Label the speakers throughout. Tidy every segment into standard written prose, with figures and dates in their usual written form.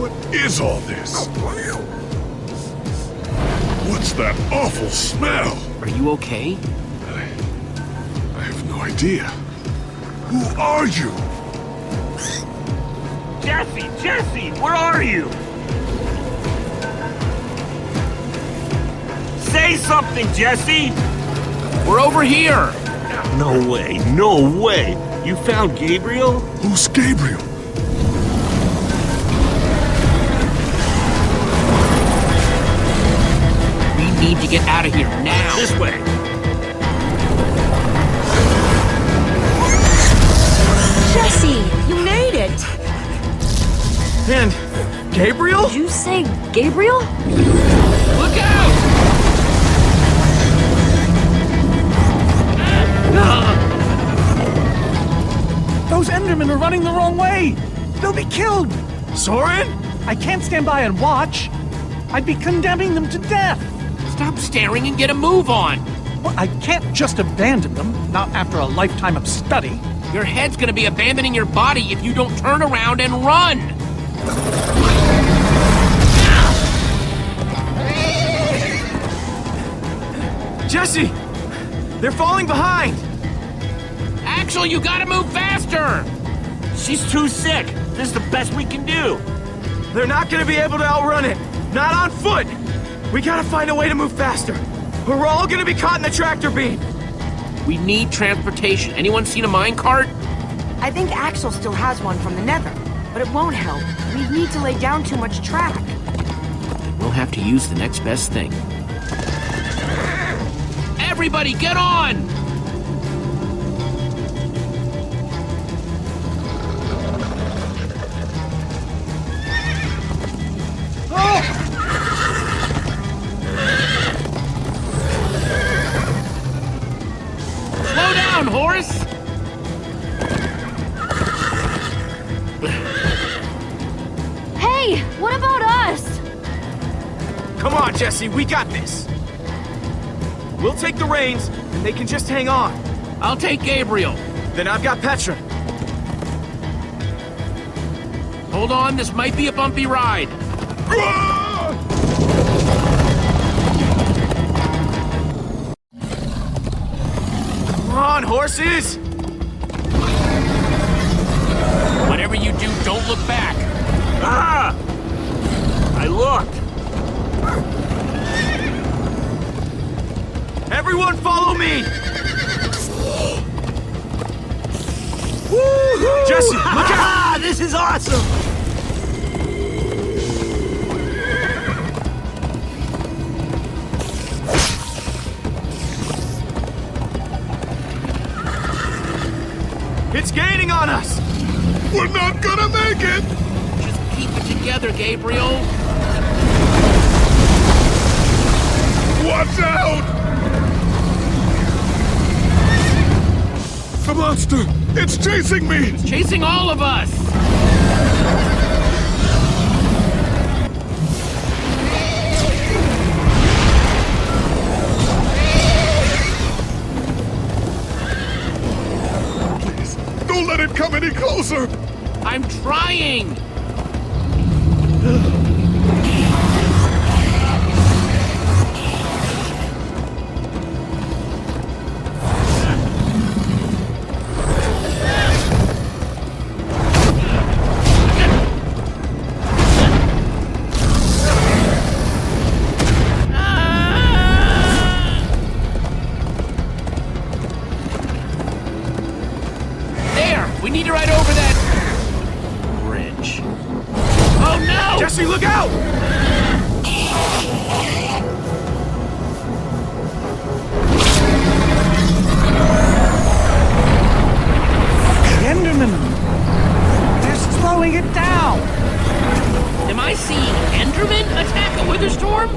Speaker 1: What is all this? What's that awful smell?
Speaker 2: Are you okay?
Speaker 1: I have no idea. Who are you?
Speaker 3: Jesse, where are you? Say something, Jesse!
Speaker 2: We're over here!
Speaker 3: No way! You found Gabriel?
Speaker 1: Who's Gabriel?
Speaker 2: We need to get out of here now!
Speaker 3: This way!
Speaker 4: Jesse, you made it!
Speaker 5: And Gabriel?
Speaker 4: Did you say Gabriel?
Speaker 2: Look out!
Speaker 5: Those Endermen are running the wrong way! They'll be killed! Soren? I can't stand by and watch. I'd be condemning them to death.
Speaker 2: Stop staring and get a move on!
Speaker 5: Well, I can't just abandon them, not after a lifetime of study.
Speaker 2: Your head's gonna be abandoning your body if you don't turn around and run!
Speaker 5: Jesse! They're falling behind!
Speaker 2: Axel, you gotta move faster!
Speaker 3: She's too sick. This is the best we can do.
Speaker 5: They're not gonna be able to outrun it! Not on foot! We gotta find a way to move faster, or we're all gonna be caught in the tractor beam!
Speaker 2: We need transportation. Anyone seen a minecart?
Speaker 4: I think Axel still has one from the Nether, but it won't help. We need to lay down too much track.
Speaker 2: We'll have to use the next best thing. Everybody, get on! Slow down, horse!
Speaker 4: Hey, what about us?
Speaker 5: Come on, Jesse, we got this! We'll take the reins, and they can just hang on.
Speaker 2: I'll take Gabriel.
Speaker 5: Then I've got Petra.
Speaker 2: Hold on, this might be a bumpy ride.
Speaker 5: Come on, horses!
Speaker 2: Whatever you do, don't look back.
Speaker 3: Ah! I looked.
Speaker 5: Everyone follow me!
Speaker 3: Woohoo!
Speaker 5: Jesse, look out!
Speaker 3: This is awesome!
Speaker 5: It's gaining on us!
Speaker 1: We're not gonna make it!
Speaker 2: Just keep it together, Gabriel.
Speaker 1: Watch out! The monster! It's chasing me!
Speaker 2: Chasing all of us!
Speaker 1: Please, don't let it come any closer!
Speaker 2: I'm trying! We need to ride over that bridge. Oh no!
Speaker 5: Jesse, look out! The Enderman! They're slowing it down!
Speaker 2: Am I seeing Enderman attack a Witherstorm?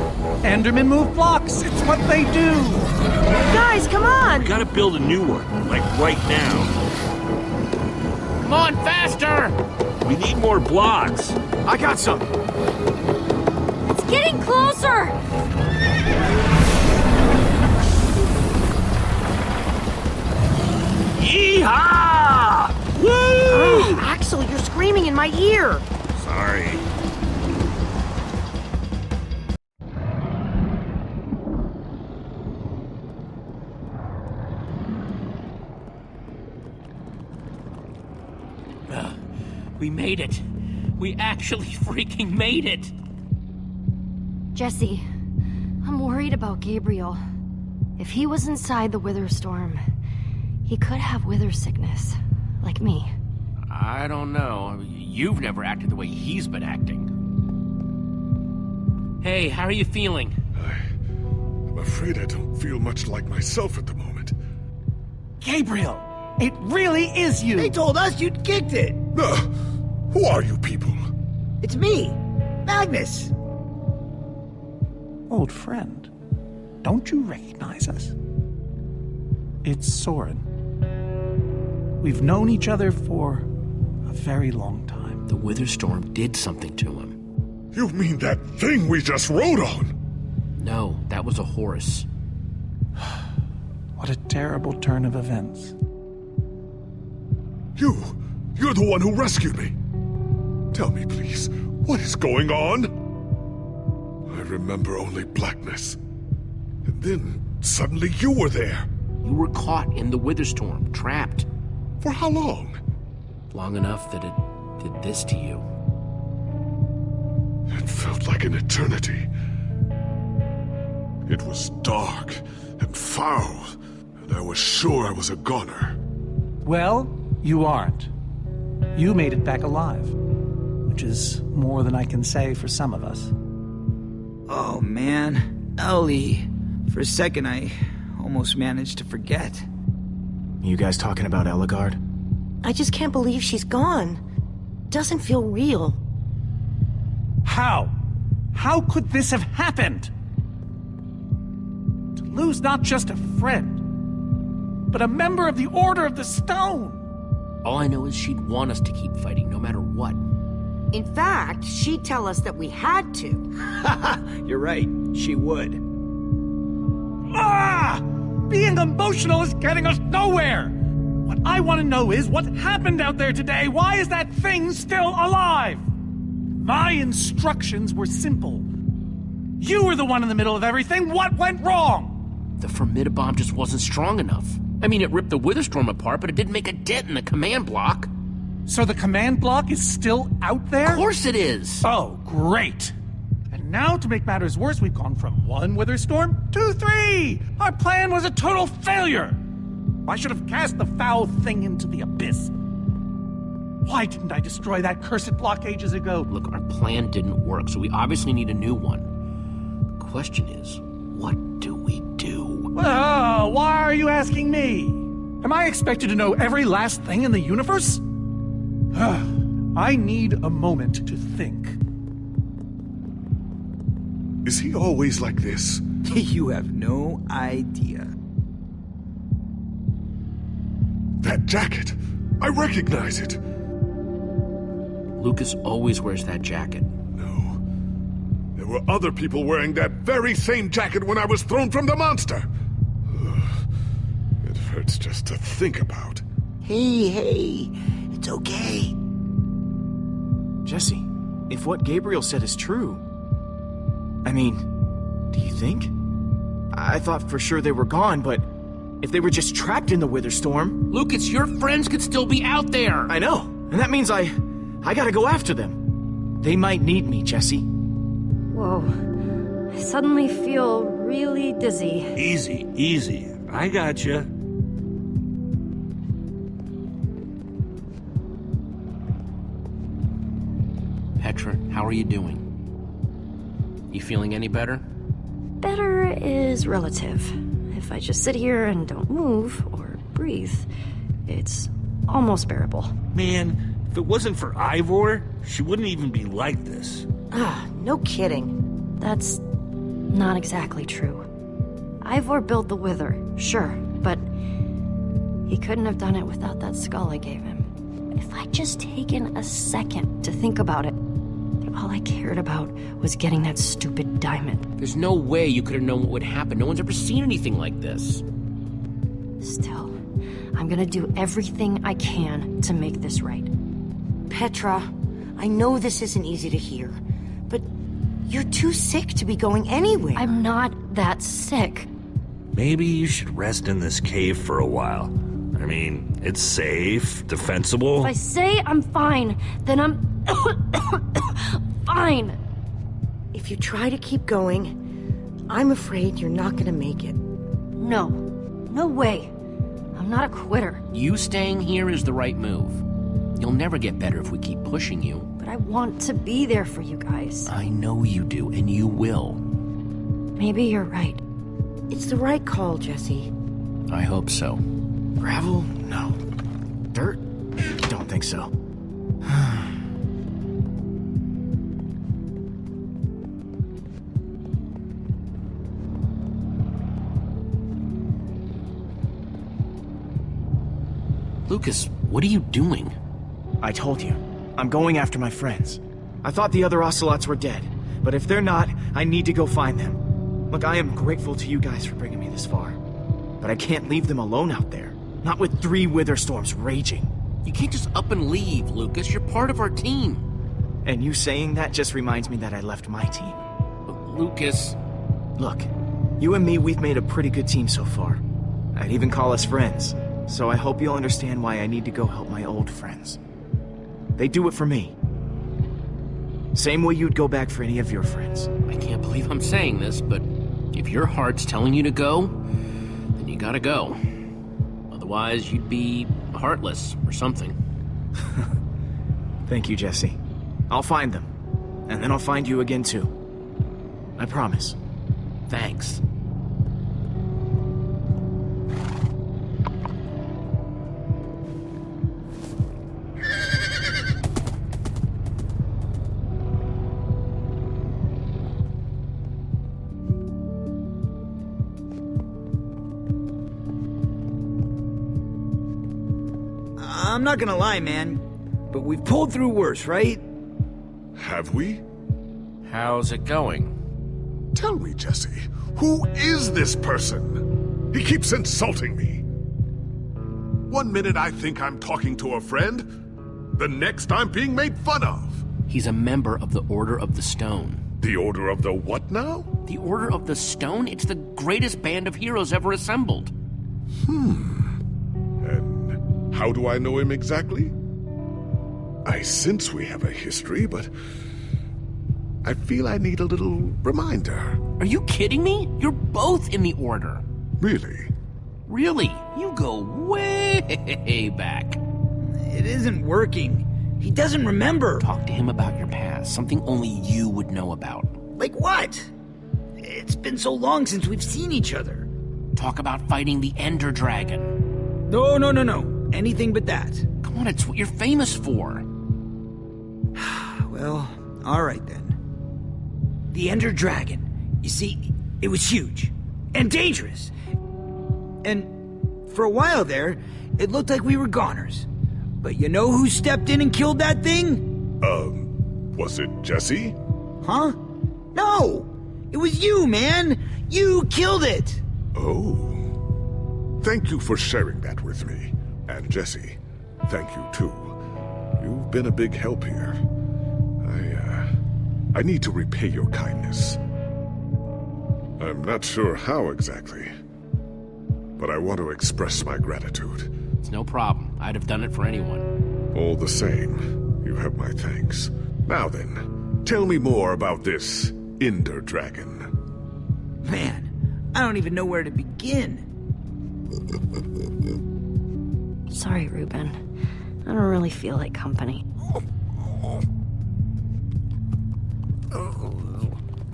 Speaker 5: Endermen move blocks, it's what they do!
Speaker 4: Guys, come on!
Speaker 3: We gotta build a new one, like right now.
Speaker 2: Come on, faster!
Speaker 3: We need more blocks.
Speaker 5: I got some!
Speaker 4: It's getting closer!
Speaker 3: Yeehaw! Woo!
Speaker 4: Axel, you're screaming in my ear!
Speaker 3: Sorry.
Speaker 2: We made it. We actually freaking made it.
Speaker 6: Jesse, I'm worried about Gabriel. If he was inside the Wither Storm, he could have wither sickness, like me.
Speaker 2: I don't know. You've never acted the way he's been acting. Hey, how are you feeling?
Speaker 1: I'm afraid I don't feel much like myself at the moment.
Speaker 5: Gabriel, it really is you.
Speaker 7: They told us you'd kicked it.
Speaker 1: Who are you people?
Speaker 7: It's me, Magnus.
Speaker 5: Old friend, don't you recognize us? It's Soren. We've known each other for a very long time.
Speaker 2: The Wither Storm did something to him.
Speaker 1: You mean that thing we just rode on?
Speaker 2: No, that was a horse.
Speaker 5: What a terrible turn of events.
Speaker 1: You're the one who rescued me. Tell me, please, what is going on? I remember only blackness. And then, suddenly you were there.
Speaker 2: You were caught in the Wither Storm, trapped.
Speaker 1: For how long?
Speaker 2: Long enough that it did this to you.
Speaker 1: It felt like an eternity. It was dark and foul, and I was sure I was a goner.
Speaker 5: Well, you aren't. You made it back alive, which is more than I can say for some of us.
Speaker 7: Oh, man. Ellie. For a second, I almost managed to forget.
Speaker 8: You guys talking about Eligard?
Speaker 4: I just can't believe she's gone. Doesn't feel real.
Speaker 5: How? How could this have happened? To lose not just a friend, but a member of the Order of the Stone.
Speaker 2: All I know is she'd want us to keep fighting, no matter what.
Speaker 4: In fact, she'd tell us that we had to.
Speaker 7: You're right. She would.
Speaker 5: Ah! Being emotional is getting us nowhere! What I want to know is what happened out there today. Why is that thing still alive? My instructions were simple. You were the one in the middle of everything. What went wrong?
Speaker 2: The Formidabomb just wasn't strong enough. I mean, it ripped the Witherstorm apart, but it didn't make a dent in the command block.
Speaker 5: So the command block is still out there?
Speaker 2: Of course it is!
Speaker 5: Oh, great. And now, to make matters worse, we've gone from 1 Witherstorm to 3! Our plan was a total failure! I should have cast the foul thing into the abyss. Why didn't I destroy that cursed block ages ago?
Speaker 2: Look, our plan didn't work, so we obviously need a new one. The question is, what do we do?
Speaker 5: Well, why are you asking me? Am I expected to know every last thing in the universe? I need a moment to think.
Speaker 1: Is he always like this?
Speaker 7: You have no idea.
Speaker 1: That jacket! I recognize it!
Speaker 2: Lucas always wears that jacket.
Speaker 1: No. There were other people wearing that very same jacket when I was thrown from the monster! Ugh. It hurts just to think about.
Speaker 7: Hey, it's okay.
Speaker 8: Jesse, if what Gabriel said is true... I mean, do you think? I thought for sure they were gone, but if they were just trapped in the Witherstorm...
Speaker 2: Lucas, your friends could still be out there!
Speaker 8: I know, and that means I gotta go after them. They might need me, Jesse.
Speaker 6: Whoa. I suddenly feel really dizzy.
Speaker 3: Easy, easy. I gotcha.
Speaker 2: Petra, how are you doing? You feeling any better?
Speaker 6: Better is relative. If I just sit here and don't move or breathe, it's almost bearable.
Speaker 3: Man, if it wasn't for Ivor, she wouldn't even be like this.
Speaker 4: No kidding.
Speaker 6: That's not exactly true. Ivor built the Wither, sure, but he couldn't have done it without that skull I gave him. If I'd just taken a second to think about it, all I cared about was getting that stupid diamond.
Speaker 2: There's no way you could have known what would happen. No one's ever seen anything like this.
Speaker 6: Still, I'm gonna do everything I can to make this right.
Speaker 4: Petra, I know this isn't easy to hear, but you're too sick to be going anywhere.
Speaker 6: I'm not that sick.
Speaker 3: Maybe you should rest in this cave for a while. I I mean, it's safe, defensible.
Speaker 6: If I say I'm fine, then I'm fine.
Speaker 4: If you try to keep going, I'm afraid you're not gonna make it.
Speaker 6: No. No way. I'm not a quitter.
Speaker 2: You staying here is the right move. You'll never get better if we keep pushing you.
Speaker 6: But I want to be there for you guys.
Speaker 2: I know you do, and you will.
Speaker 6: Maybe you're right.
Speaker 4: It's the right call, Jesse.
Speaker 2: I hope so.
Speaker 8: Gravel? No. Dirt? Don't think so.
Speaker 2: Lucas, what are you doing?
Speaker 8: I told you. I'm going after my friends. I thought the other ocelots were dead, but if they're not, I need to go find them. Look, I am grateful to you guys for bringing me this far, but I can't leave them alone out there. Not with 3 wither storms raging.
Speaker 2: You can't just up and leave, Lucas. You're part of our team.
Speaker 8: And you saying that just reminds me that I left my team.
Speaker 2: But Lucas...
Speaker 8: Look, you and me, we've made a pretty good team so far. I'd even call us friends, so I hope you'll understand why I need to go help my old friends. They do it for me. Same way you'd go back for any of your friends.
Speaker 2: I can't believe I'm saying this, but if your heart's telling you to go, then you gotta go. Otherwise, you'd be heartless or something.
Speaker 8: Thank you, Jesse. I'll find them. And then I'll find you again, too. I promise.
Speaker 2: Thanks.
Speaker 7: I'm not gonna lie, man, but we've pulled through worse, right?
Speaker 1: Have we?
Speaker 2: How's it going?
Speaker 1: Tell me, Jesse, who is this person? He keeps insulting me. One minute I think I'm talking to a friend, the next I'm being made fun of.
Speaker 2: He's a member of the Order of the Stone.
Speaker 1: The Order of the what now?
Speaker 2: The Order of the Stone? It's the greatest band of heroes ever assembled.
Speaker 1: And how do I know him exactly? I sense we have a history, but I feel I need a little reminder.
Speaker 2: Are you kidding me? You're both in the Order.
Speaker 1: Really?
Speaker 2: Really? You go way back.
Speaker 7: It isn't working. He doesn't remember.
Speaker 2: Talk to him about your past, something only you would know about.
Speaker 7: Like what? It's been so long since we've seen each other.
Speaker 2: Talk about fighting the Ender Dragon.
Speaker 7: No. Anything but that.
Speaker 2: Come on, it's what you're famous for.
Speaker 7: Well, alright then. The Ender Dragon. You see, it was huge. And dangerous. And for a while there, it looked like we were goners. But you know who stepped in and killed that thing?
Speaker 1: Was it Jesse?
Speaker 7: Huh? No! It was you, man! You killed it!
Speaker 1: Oh. Thank you for sharing that with me. And Jesse, thank you too. You've been a big help here. I need to repay your kindness. I'm not sure how exactly, but I want to express my gratitude.
Speaker 2: It's no problem. I'd have done it for anyone.
Speaker 1: All the same, you have my thanks. Now then, tell me more about this Ender Dragon.
Speaker 7: Man, I don't even know where to begin.
Speaker 6: Sorry, Ruben. I don't really feel like company.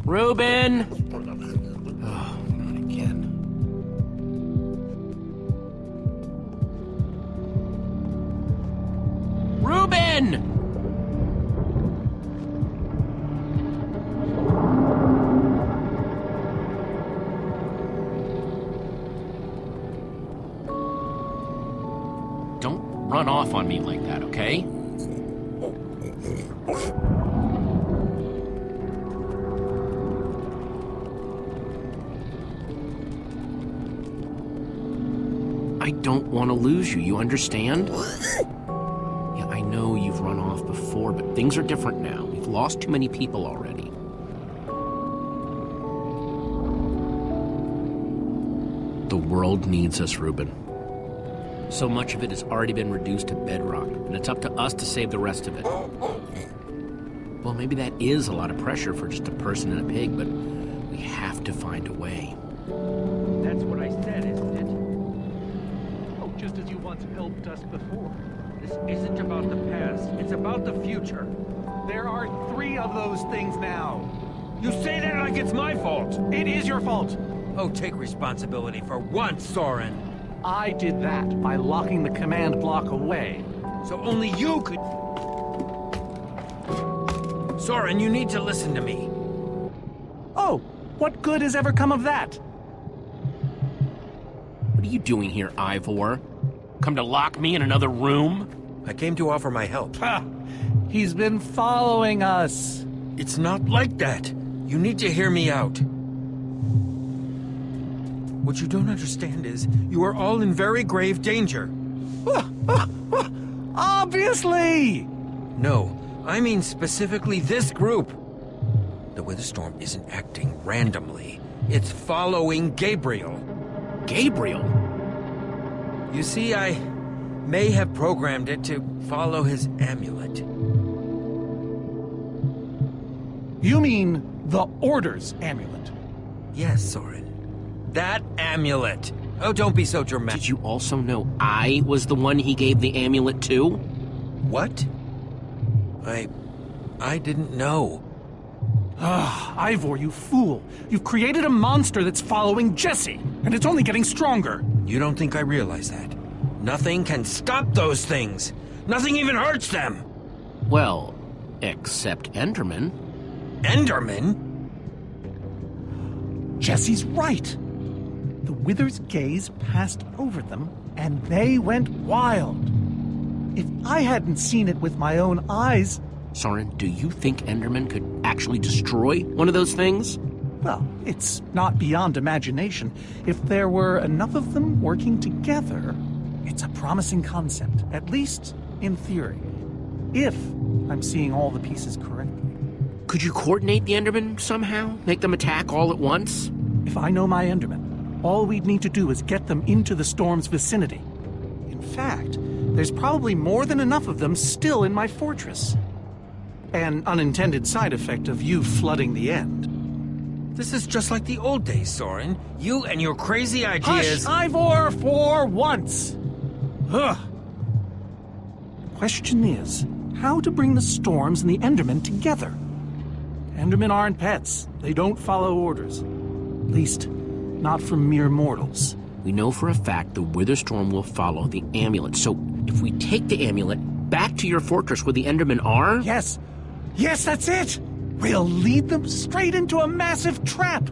Speaker 2: Ruben! Oh, not again. Ruben! Don't run off on me like that, okay? I don't want to lose you understand? Yeah, I know you've run off before, but things are different now. We've lost too many people already. The world needs us, Ruben. So much of it has already been reduced to bedrock, and it's up to us to save the rest of it. Well, maybe that is a lot of pressure for just a person and a pig, but we have to find a way.
Speaker 3: That's what I said, isn't it?
Speaker 5: Oh, just as you once helped us before.
Speaker 3: This isn't about the past. It's about the future.
Speaker 5: There are 3 of those things now.
Speaker 3: You say that like it's my fault.
Speaker 5: It is your fault.
Speaker 3: Oh, take responsibility for once, Soren.
Speaker 5: I did that by locking the command block away.
Speaker 3: So only you could... Soren, you need to listen to me.
Speaker 5: Oh, what good has ever come of that?
Speaker 2: What are you doing here, Ivor? Come to lock me in another room?
Speaker 3: I came to offer my help.
Speaker 5: Ha! He's been following us.
Speaker 3: It's not like that. You need to hear me out. What you don't understand is you are all in very grave danger.
Speaker 5: Obviously!
Speaker 3: No, I mean specifically this group. The Witherstorm isn't acting randomly. It's following Gabriel.
Speaker 2: Gabriel?
Speaker 3: You see, I may have programmed it to follow his amulet.
Speaker 5: You mean the Order's amulet?
Speaker 3: Yes, Soren. That amulet. Oh, don't be so dramatic.
Speaker 2: Did you also know I was the one he gave the amulet to?
Speaker 3: What? I didn't know.
Speaker 5: Ah, Ivor, you fool. You've created a monster that's following Jesse, and it's only getting stronger.
Speaker 3: You don't think I realize that? Nothing can stop those things. Nothing even hurts them.
Speaker 2: Well, except Enderman.
Speaker 3: Enderman?
Speaker 5: Jesse's right. The Wither's gaze passed over them, and they went wild. If I hadn't seen it with my own eyes...
Speaker 2: Soren, do you think Enderman could actually destroy one of those things?
Speaker 5: Well, it's not beyond imagination. If there were enough of them working together, it's a promising concept, at least in theory. If I'm seeing all the pieces correctly.
Speaker 2: Could you coordinate the Enderman somehow? Make them attack all at once?
Speaker 5: If I know my Enderman, all we'd need to do is get them into the storm's vicinity. In fact, there's probably more than enough of them still in my fortress. An unintended side effect of you flooding the end.
Speaker 3: This is just like the old days, Soren. You and your crazy ideas...
Speaker 5: Hush, Ivor, for once! Ugh. The question is, how to bring the storms and the Endermen together? Endermen aren't pets. They don't follow orders. At least, not from mere mortals.
Speaker 2: We know for a fact the Witherstorm will follow the amulet, so if we take the amulet back to your fortress where the Endermen are...
Speaker 5: Yes! Yes, that's it! We'll lead them straight into a massive trap!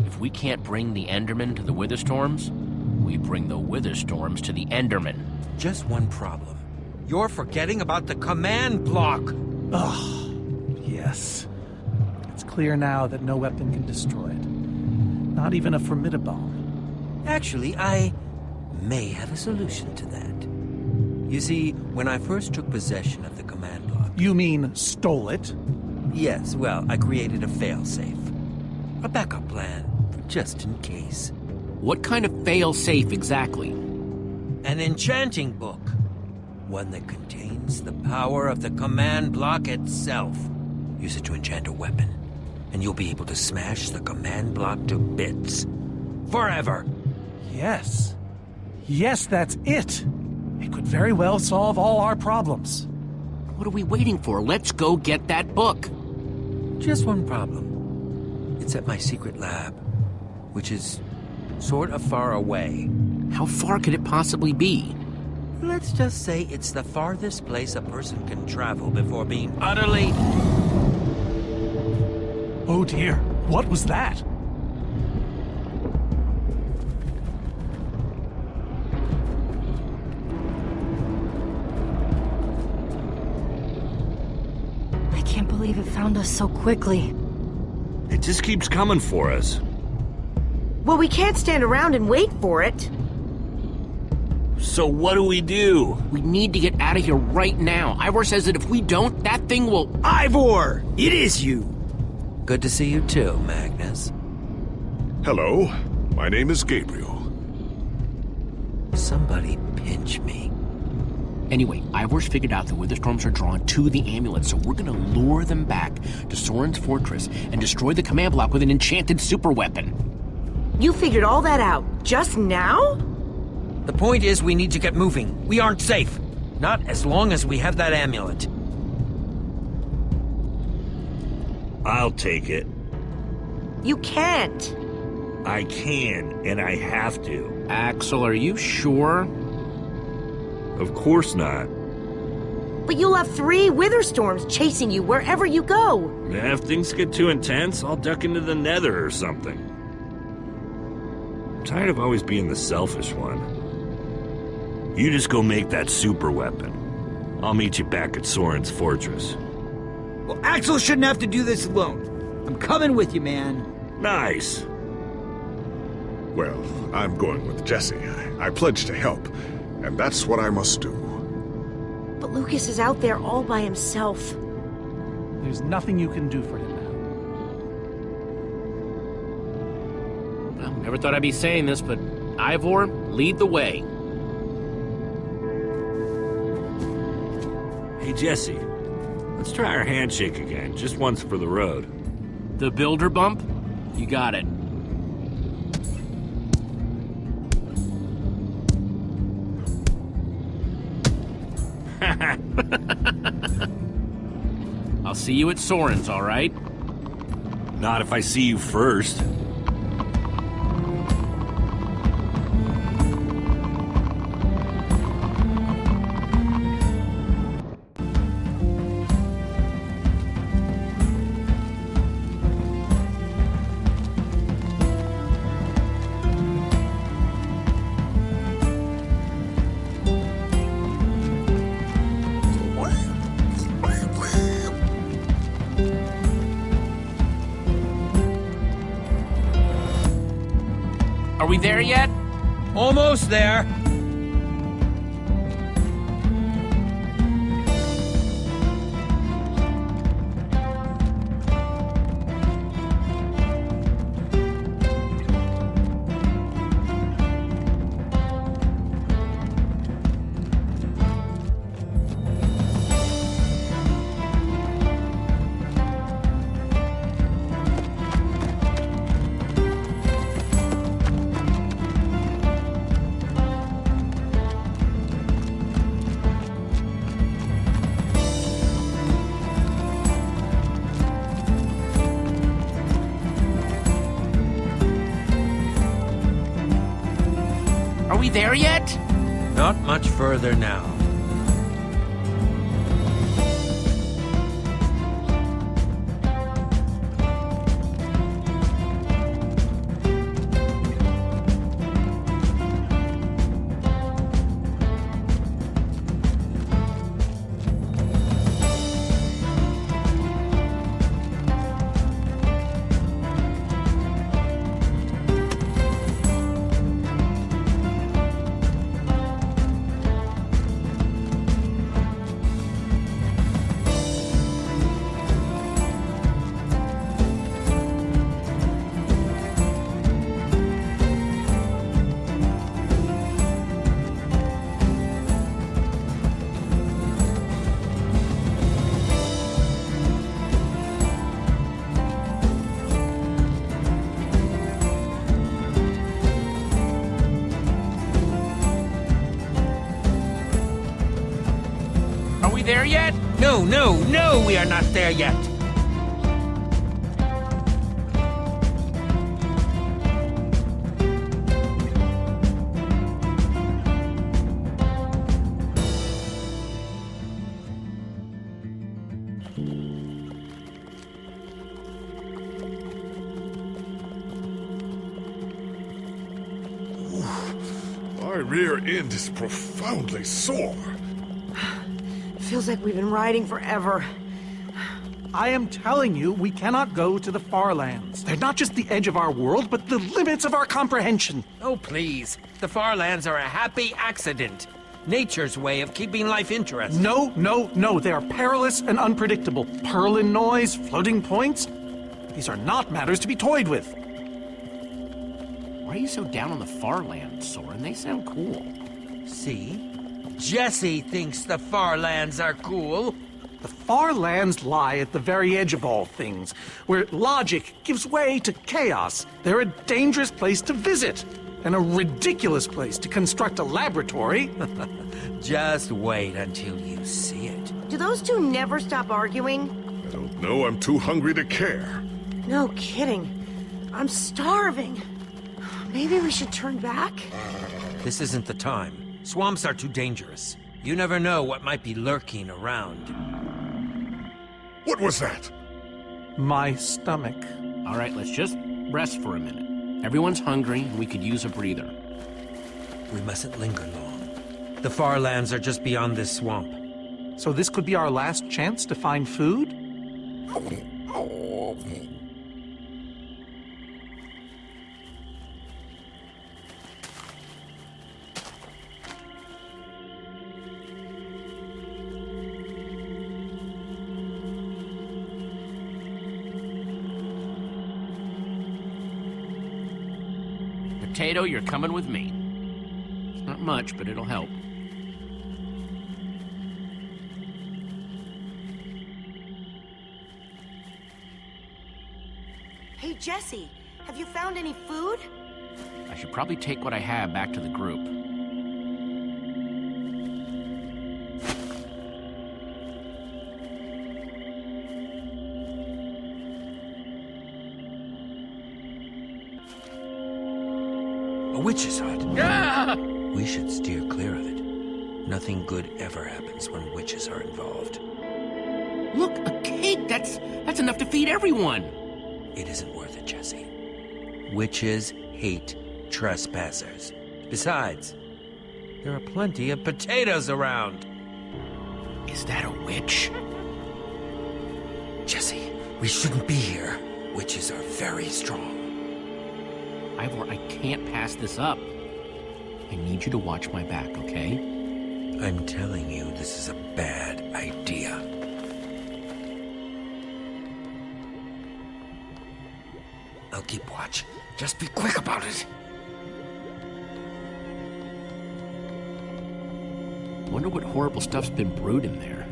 Speaker 2: If we can't bring the Endermen to the Witherstorms, we bring the Witherstorms to the Endermen.
Speaker 3: Just one problem. You're forgetting about the command block!
Speaker 5: Ugh, yes. It's clear now that no weapon can destroy it. Not even a formidable.
Speaker 3: Actually, I may have a solution to that. You see, when I first took possession of the command block...
Speaker 5: You mean stole it?
Speaker 3: Yes, well, I created a failsafe. A backup plan, for just in case.
Speaker 2: What kind of fail-safe exactly?
Speaker 3: An enchanting book. One that contains the power of the command block itself. Use it to enchant a weapon, and you'll be able to smash the command block to bits. Forever!
Speaker 5: Yes. Yes, that's it. It could very well solve all our problems.
Speaker 2: What are we waiting for? Let's go get that book.
Speaker 3: Just one problem. It's at my secret lab, which is sort of far away.
Speaker 2: How far could it possibly be?
Speaker 3: Let's just say it's the farthest place a person can travel before being utterly...
Speaker 5: Oh dear, what was that?
Speaker 6: I can't believe it found us so quickly.
Speaker 9: It just keeps coming for us.
Speaker 4: Well, we can't stand around and wait for it.
Speaker 9: So what do?
Speaker 2: We need to get out of here right now. Ivor says that if we don't, that thing will...
Speaker 7: Ivor! It is you!
Speaker 3: Good to see you too, Magnus.
Speaker 1: Hello, my name is Gabriel.
Speaker 3: Somebody pinch me.
Speaker 2: Anyway, Ivor's figured out the wither storms are drawn to the amulet, so we're gonna lure them back to Soren's fortress and destroy the command block with an enchanted super weapon.
Speaker 4: You figured all that out just now?
Speaker 3: The point is, we need to get moving. We aren't safe. Not as long as we have that amulet.
Speaker 9: I'll take it.
Speaker 4: You can't.
Speaker 9: I can, and I have to.
Speaker 2: Axel, are you sure?
Speaker 9: Of course not.
Speaker 4: But you'll have 3 wither storms chasing you wherever you go.
Speaker 9: If things get too intense, I'll duck into the nether or something. I'm tired of always being the selfish one. You just go make that super weapon. I'll meet you back at Soren's fortress.
Speaker 7: Well, Axel shouldn't have to do this alone. I'm coming with you, man.
Speaker 9: Nice.
Speaker 1: Well, I'm going with Jesse. I pledged to help, and that's what I must do.
Speaker 4: But Lucas is out there all by himself.
Speaker 5: There's nothing you can do for him now.
Speaker 2: Well, never thought I'd be saying this, but Ivor, lead the way.
Speaker 9: Hey, Jesse. Let's try our handshake again, just once for the road.
Speaker 2: The builder bump? You got it. I'll see you at Soren's, all right?
Speaker 9: Not if I see you first.
Speaker 2: Are we there yet?
Speaker 3: Almost there.
Speaker 2: Are we there yet?
Speaker 3: Not much further now.
Speaker 2: There yet?
Speaker 3: No, we are not there yet.
Speaker 1: My rear end is profoundly sore.
Speaker 4: Feels like we've been riding forever.
Speaker 5: I am telling you, we cannot go to the far lands. They're not just the edge of our world, but the limits of our comprehension.
Speaker 3: Oh, please. The far lands are a happy accident. Nature's way of keeping life interesting.
Speaker 5: No. They are perilous and unpredictable. Purlin noise, floating points. These are not matters to be toyed with.
Speaker 2: Why are you so down on the far lands, Soren? They sound cool.
Speaker 3: See? Jesse thinks the far lands are cool.
Speaker 5: The far lands lie at the very edge of all things, where logic gives way to chaos. They're a dangerous place to visit, and a ridiculous place to construct a laboratory.
Speaker 3: Just wait until you see it.
Speaker 4: Do those two never stop arguing?
Speaker 1: I don't know, I'm too hungry to care.
Speaker 4: No kidding. I'm starving. Maybe we should turn back?
Speaker 3: This isn't the time. Swamps are too dangerous. You never know what might be lurking around.
Speaker 1: What was that?
Speaker 5: My stomach.
Speaker 2: All right, let's just rest for a minute. Everyone's hungry, and we could use a breather.
Speaker 3: We mustn't linger long. The far lands are just beyond this swamp.
Speaker 5: So this could be our last chance to find food?
Speaker 2: Potato, you're coming with me. It's not much, but it'll help.
Speaker 4: Hey, Jesse, have you found any food?
Speaker 2: I should probably take what I have back to the group.
Speaker 3: A witch's hut.
Speaker 2: Ah!
Speaker 3: We should steer clear of it. Nothing good ever happens when witches are involved.
Speaker 2: Look, a cake! That's enough to feed everyone!
Speaker 3: It isn't worth it, Jesse. Witches hate trespassers. Besides, there are plenty of potatoes around.
Speaker 2: Is that a witch?
Speaker 3: Jesse, we shouldn't be here. Witches are very strong.
Speaker 2: Ivor, I can't pass this up. I need you to watch my back, okay?
Speaker 3: I'm telling you, this is a bad idea. I'll keep watch. Just be quick about it.
Speaker 2: Wonder what horrible stuff's been brewed in there.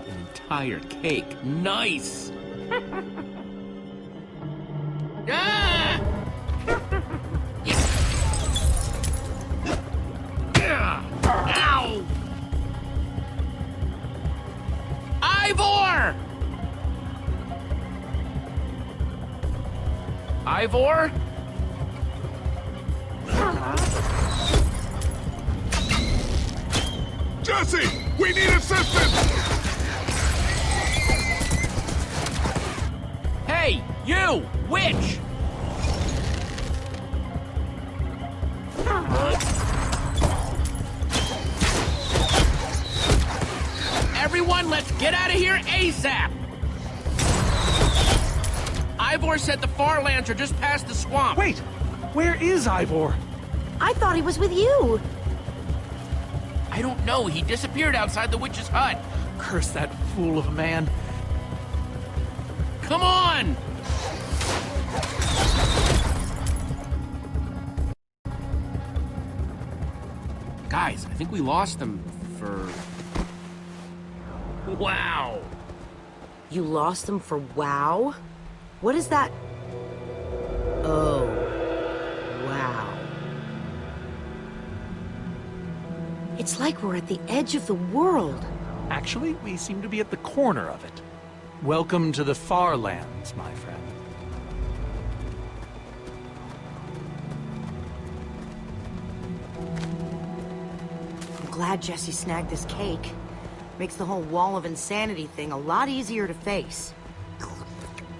Speaker 2: An entire cake. Nice! Ah! Ow! Ivor! Ivor?
Speaker 1: Jesse! We need assistance!
Speaker 2: Hey, you! Witch! Everyone, let's get out of here ASAP! Ivor said the far lands are just past the swamp.
Speaker 5: Wait! Where is Ivor?
Speaker 4: I thought he was with you.
Speaker 2: I don't know. He disappeared outside the witch's hut.
Speaker 5: Curse that fool of a man.
Speaker 2: Come on! Guys, I think we lost them for... Wow!
Speaker 4: You lost them for WoW? What is that? Oh, wow. It's like we're at the edge of the world.
Speaker 5: Actually, we seem to be at the corner of it. Welcome to the far lands, my friend.
Speaker 4: I'm glad Jesse snagged this cake. Makes the whole wall of insanity thing a lot easier to face.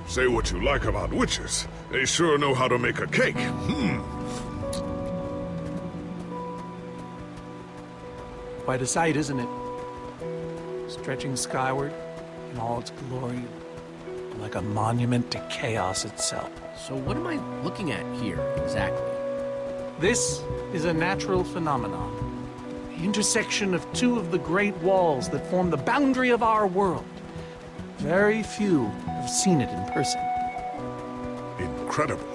Speaker 1: Say what you like about witches. They sure know how to make a cake.
Speaker 5: Quite a sight, isn't it? Stretching skyward in all its glory, like a monument to chaos itself.
Speaker 2: So what am I looking at here, exactly?
Speaker 5: This is a natural phenomenon. The intersection of two of the great walls that form the boundary of our world. Very few have seen it in person.
Speaker 1: Incredible.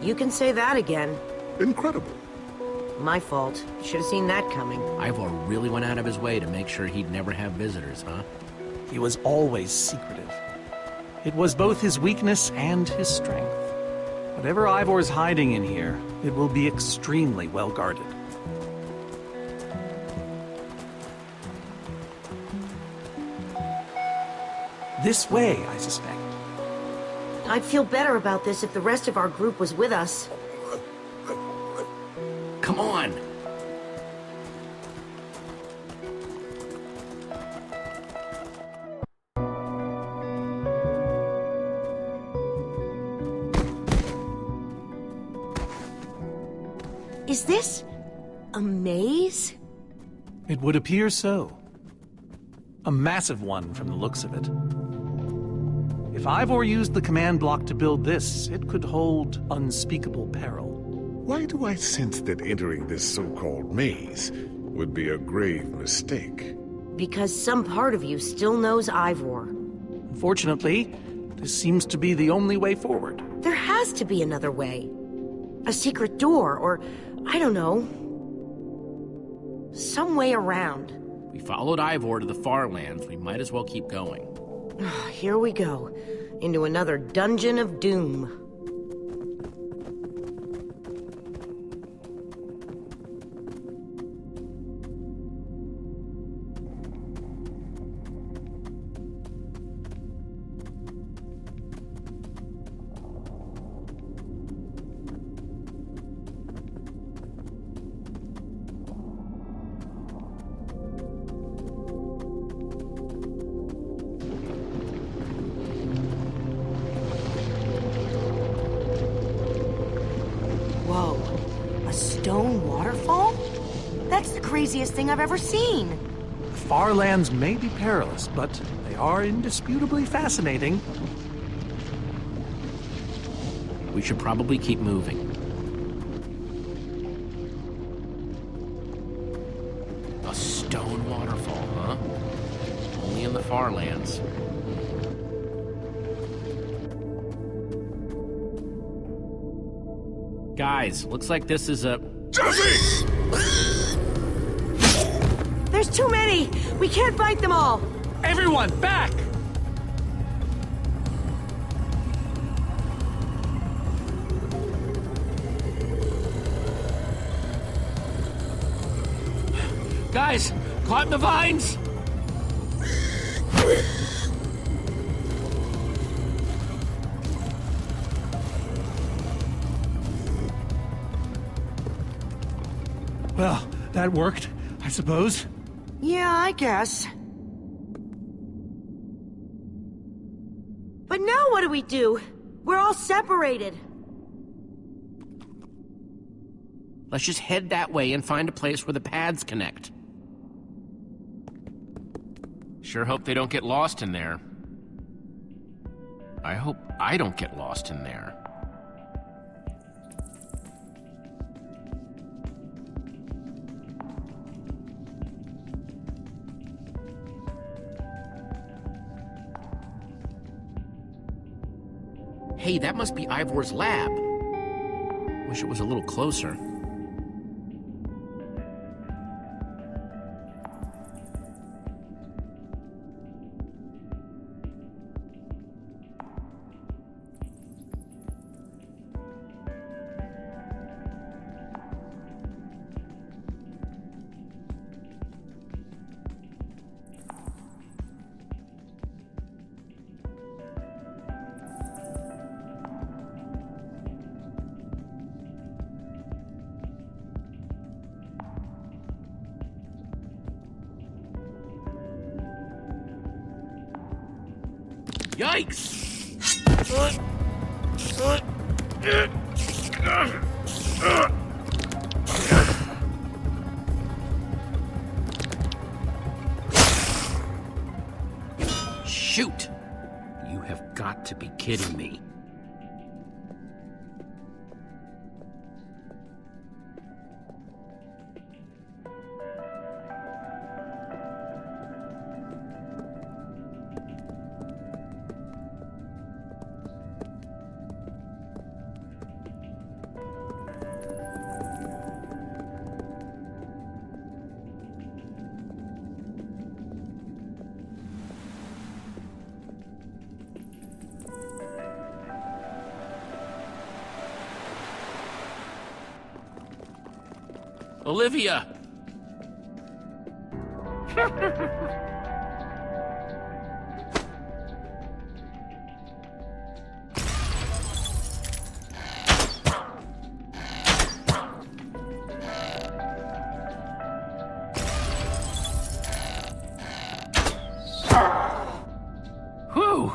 Speaker 4: You can say that again.
Speaker 1: Incredible.
Speaker 4: My fault. Should have seen that coming.
Speaker 2: Ivor really went out of his way to make sure he'd never have visitors, huh?
Speaker 5: He was always secretive. It was both his weakness and his strength. Whatever Ivor's hiding in here, it will be extremely well guarded. This way, I suspect.
Speaker 4: I'd feel better about this if the rest of our group was with us.
Speaker 2: Come on!
Speaker 4: Is this a maze?
Speaker 5: It would appear so. A massive one from the looks of it. If Ivor used the command block to build this, it could hold unspeakable peril.
Speaker 1: Why do I sense that entering this so-called maze would be a grave mistake?
Speaker 4: Because some part of you still knows Ivor.
Speaker 5: Unfortunately, this seems to be the only way forward.
Speaker 4: There has to be another way. A secret door, or, I don't know, some way around.
Speaker 2: We followed Ivor to the far lands. We might as well keep going.
Speaker 4: Here we go, into another dungeon of doom. Whoa, a stone waterfall? That's the craziest thing I've ever seen.
Speaker 5: The far lands may be perilous, but they are indisputably fascinating.
Speaker 2: We should probably keep moving. A stone waterfall, huh? Only in the far lands. Guys, looks like this is a...
Speaker 1: Jesse!
Speaker 4: There's too many! We can't fight them all!
Speaker 5: Everyone, back!
Speaker 2: Guys, caught in the vines!
Speaker 5: Well, that worked, I suppose.
Speaker 4: Yeah, I guess. But now what do we do? We're all separated.
Speaker 2: Let's just head that way and find a place where the paths connect. Sure hope they don't get lost in there. I hope I don't get lost in there. Hey, that must be Ivor's lab. Wish it was a little closer. Yikes! Shoot! You have got to be kidding me. Olivia! Whew!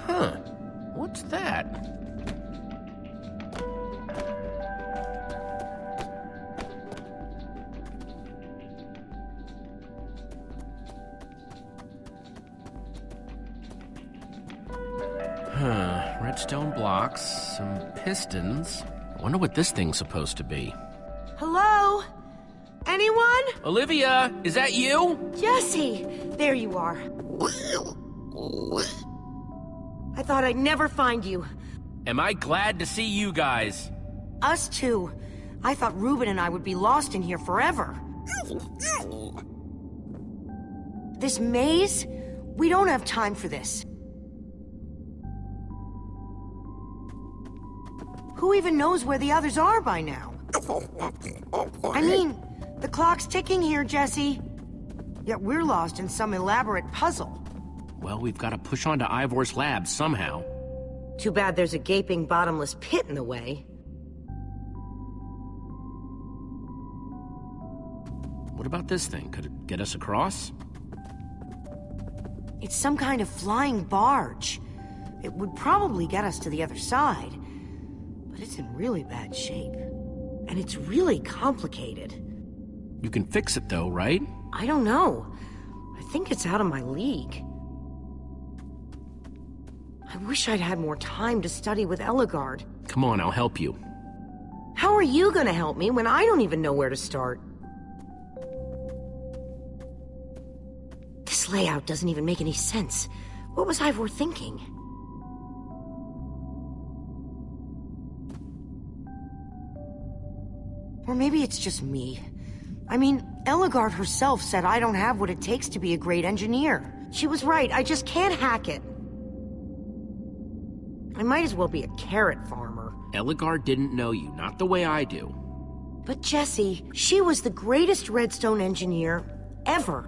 Speaker 2: Huh. What's that? Huh. Redstone blocks, some pistons. I wonder what this thing's supposed to be.
Speaker 4: Hello? Anyone?
Speaker 2: Olivia, is that you?
Speaker 4: Jesse! There you are. I thought I'd never find you.
Speaker 2: Am I glad to see you guys?
Speaker 4: Us too. I thought Ruben and I would be lost in here forever. This maze? We don't have time for this. Who even knows where the others are by now? I mean, the clock's ticking here, Jesse. Yet we're lost in some elaborate puzzle.
Speaker 2: Well, we've got to push on to Ivor's lab somehow.
Speaker 4: Too bad there's a gaping bottomless pit in the way.
Speaker 2: What about this thing? Could it get us across?
Speaker 4: It's some kind of flying barge. It would probably get us to the other side. But it's in really bad shape. And it's really complicated.
Speaker 2: You can fix it though, right?
Speaker 4: I don't know. I think it's out of my league. I wish I'd had more time to study with Eligard.
Speaker 2: Come on, I'll help you.
Speaker 4: How are you gonna help me when I don't even know where to start? This layout doesn't even make any sense. What was Ivor thinking? Or maybe it's just me. I mean, Eligard herself said I don't have what it takes to be a great engineer. She was right, I just can't hack it. I might as well be a carrot farmer.
Speaker 2: Eligard didn't know you, not the way I do.
Speaker 4: But Jessie, she was the greatest redstone engineer ever.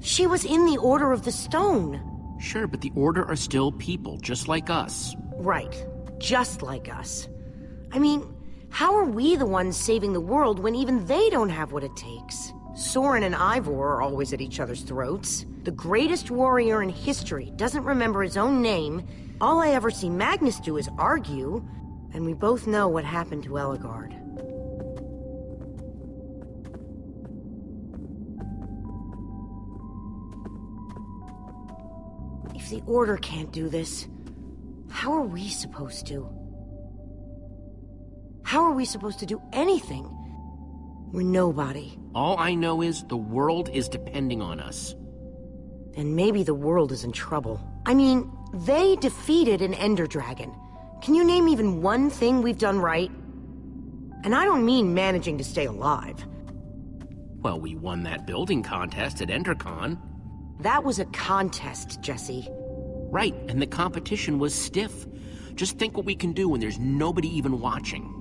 Speaker 4: She was in the Order of the Stone.
Speaker 2: Sure, but the Order are still people, just like us.
Speaker 4: Right, just like us. I mean, how are we the ones saving the world when even they don't have what it takes? Soren and Ivor are always at each other's throats. The greatest warrior in history doesn't remember his own name. All I ever see Magnus do is argue, and we both know what happened to Eligard. If the Order can't do this, how are we supposed to? How are we supposed to do anything? We're nobody.
Speaker 2: All I know is the world is depending on us.
Speaker 4: Then maybe the world is in trouble. I mean, they defeated an Ender Dragon. Can you name even one thing we've done right? And I don't mean managing to stay alive.
Speaker 2: Well, we won that building contest at EnderCon.
Speaker 4: That was a contest, Jesse.
Speaker 2: Right, and the competition was stiff. Just think what we can do when there's nobody even watching.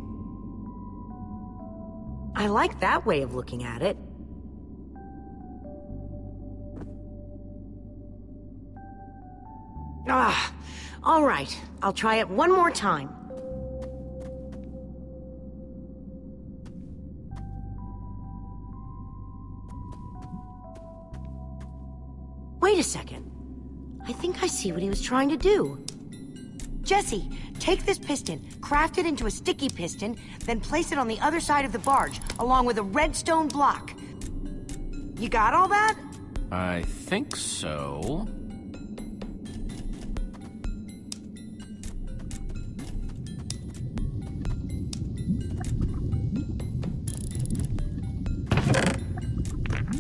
Speaker 4: I like that way of looking at it. All right. I'll try it one more time. Wait a second. I think I see what he was trying to do. Jesse, take this piston, craft it into a sticky piston, then place it on the other side of the barge, along with a redstone block. You got all that?
Speaker 2: I think so.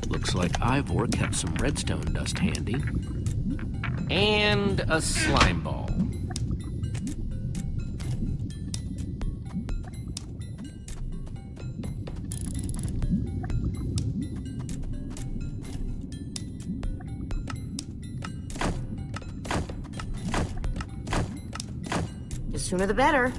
Speaker 2: Looks like Ivor kept some redstone dust handy. And a slime ball.
Speaker 4: The sooner the better.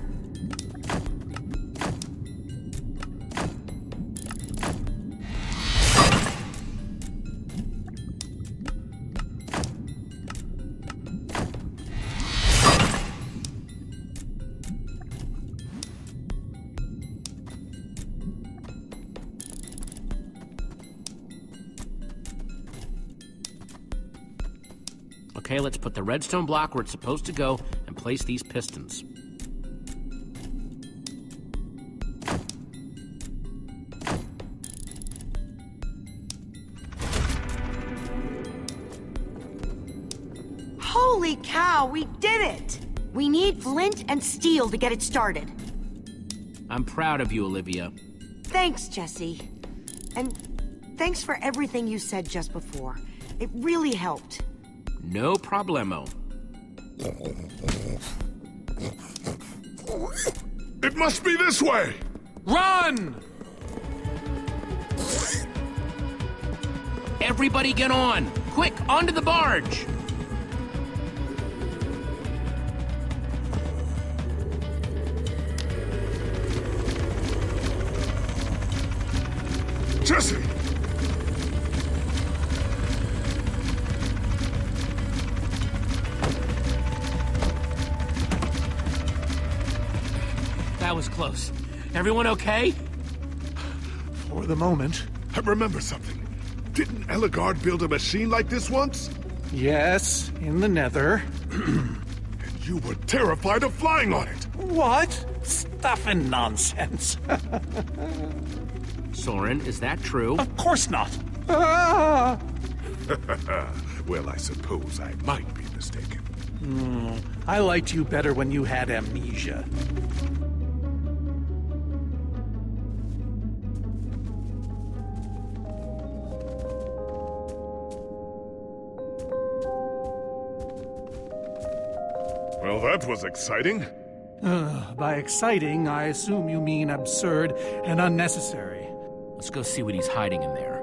Speaker 2: Okay, let's put the redstone block where it's supposed to go and place these pistons.
Speaker 4: Holy cow, we did it! We need flint and steel to get it started.
Speaker 2: I'm proud of you, Olivia.
Speaker 4: Thanks, Jesse. And thanks for everything you said just before. It really helped.
Speaker 2: No problemo.
Speaker 1: It must be this way!
Speaker 5: Run!
Speaker 2: Everybody get on! Quick, onto the barge!
Speaker 1: Jesse!
Speaker 2: That was close. Everyone okay?
Speaker 1: For the moment. I remember something. Didn't Eligard build a machine like this once?
Speaker 5: Yes, in the nether.
Speaker 1: And you were terrified of flying on it!
Speaker 5: What? Stuff and nonsense.
Speaker 2: Soren, is that true?
Speaker 5: Of course not. Ah!
Speaker 1: Well, I suppose I might be mistaken.
Speaker 5: I liked you better when you had amnesia.
Speaker 1: Well, that was exciting.
Speaker 5: By exciting, I assume you mean absurd and unnecessary.
Speaker 2: Let's go see what he's hiding in there.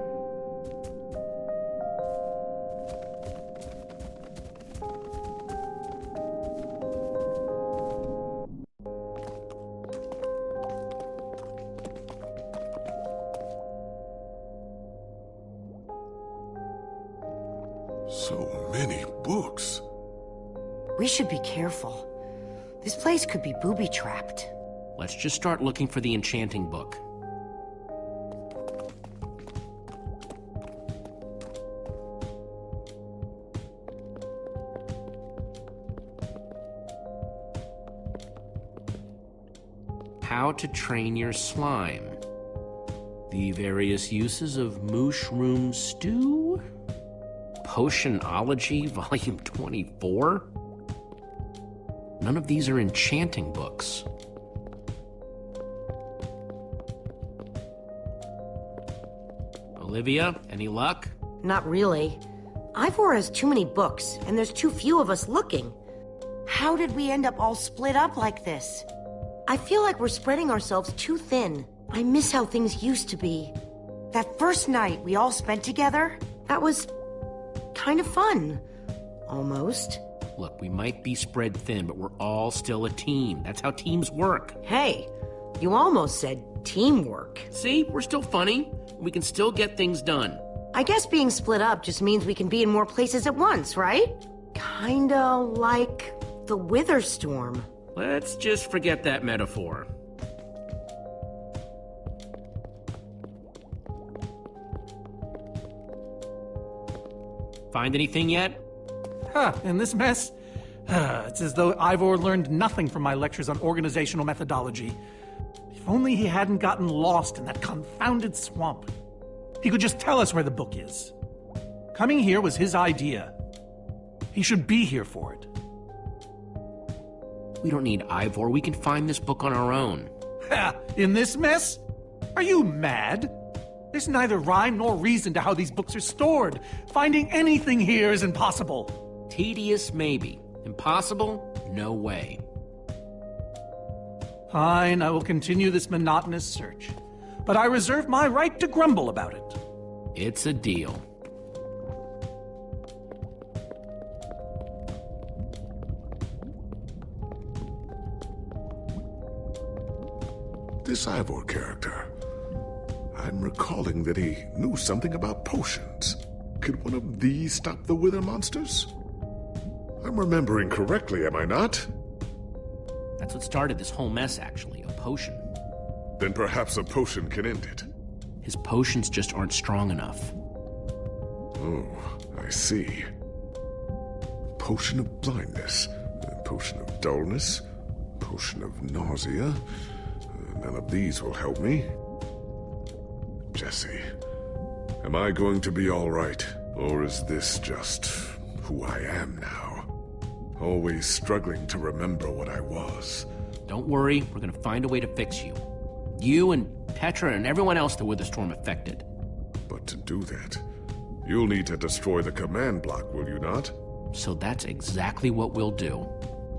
Speaker 1: So many books.
Speaker 4: We should be careful. This place could be booby-trapped.
Speaker 2: Let's just start looking for the enchanting book. How to train your slime. The various uses of mushroom stew? Potionology, volume 24? None of these are enchanting books. Olivia, any luck?
Speaker 4: Not really. Ivor has too many books, and there's too few of us looking. How did we end up all split up like this? I feel like we're spreading ourselves too thin. I miss how things used to be. That first night we all spent together, that was kind of fun. Almost.
Speaker 2: Look, we might be spread thin, but we're all still a team. That's how teams work.
Speaker 4: Hey, you almost said teamwork.
Speaker 2: See, we're still funny. We can still get things done.
Speaker 4: I guess being split up just means we can be in more places at once, right? Kinda like the Wither Storm.
Speaker 2: Let's just forget that metaphor. Find anything yet?
Speaker 5: Huh, in this mess? It's as though Ivor learned nothing from my lectures on organizational methodology. If only he hadn't gotten lost in that confounded swamp. He could just tell us where the book is. Coming here was his idea. He should be here for it.
Speaker 2: We don't need Ivor. We can find this book on our own.
Speaker 5: Ha! In this mess? Are you mad? There's neither rhyme nor reason to how these books are stored. Finding anything here is impossible.
Speaker 2: Tedious, maybe. Impossible? No way.
Speaker 5: Fine, I will continue this monotonous search. But I reserve my right to grumble about it.
Speaker 2: It's a deal.
Speaker 1: This Ivor character. I'm recalling that he knew something about potions. Could one of these stop the wither monsters? I'm remembering correctly, am I not?
Speaker 2: That's what started this whole mess, actually. A potion.
Speaker 1: Then perhaps a potion can end it.
Speaker 2: His potions just aren't strong enough.
Speaker 1: Oh, I see. Potion of blindness, a potion of dullness, potion of nausea. None of these will help me. Jesse, am I going to be all right? Or is this just who I am now? Always struggling to remember what I was.
Speaker 2: Don't worry, we're gonna find a way to fix you. You and Petra and everyone else that the storm affected.
Speaker 1: But to do that, you'll need to destroy the command block, will you not?
Speaker 2: So that's exactly what we'll do.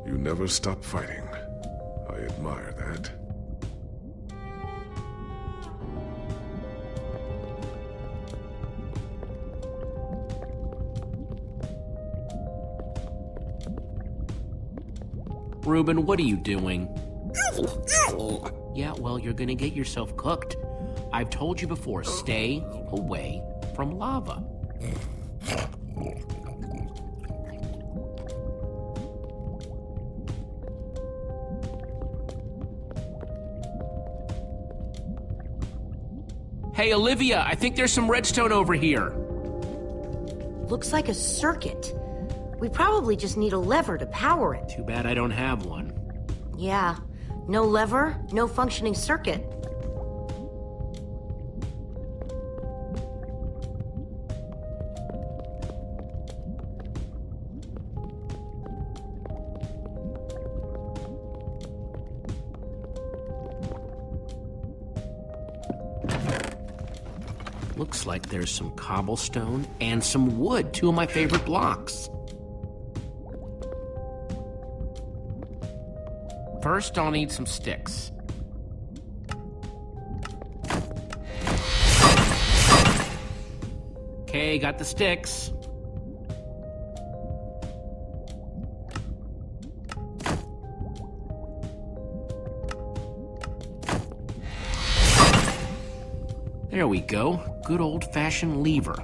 Speaker 1: You never stop fighting. I admire that.
Speaker 2: Reuben, what are you doing? Yeah, well, you're gonna get yourself cooked. I've told you before, stay away from lava. Hey, Olivia, I think there's some redstone over here.
Speaker 4: Looks like a circuit. We probably just need a lever to power it.
Speaker 2: Too bad I don't have one.
Speaker 4: Yeah. No lever, no functioning circuit.
Speaker 2: Looks like there's some cobblestone and some wood, two of my favorite blocks. First, I'll need some sticks. Okay, got the sticks. There we go. Good old-fashioned lever.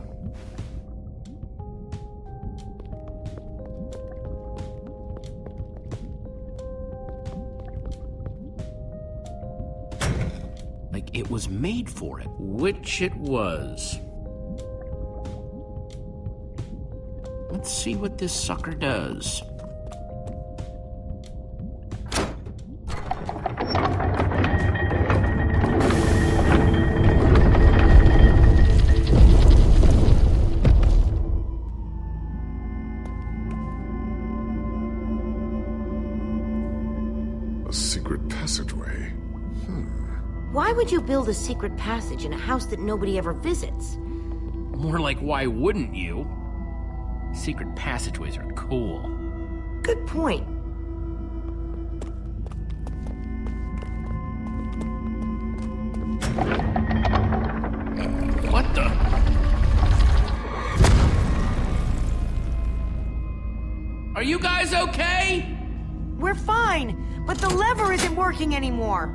Speaker 2: Like it was made for it, which it was. Let's see what this sucker does.
Speaker 1: A secret passageway.
Speaker 4: Why would you build a secret passage in a house that nobody ever visits?
Speaker 2: More like, why wouldn't you? Secret passageways are cool.
Speaker 4: Good point.
Speaker 2: What the? Are you guys okay?
Speaker 4: We're fine, but the lever isn't working anymore.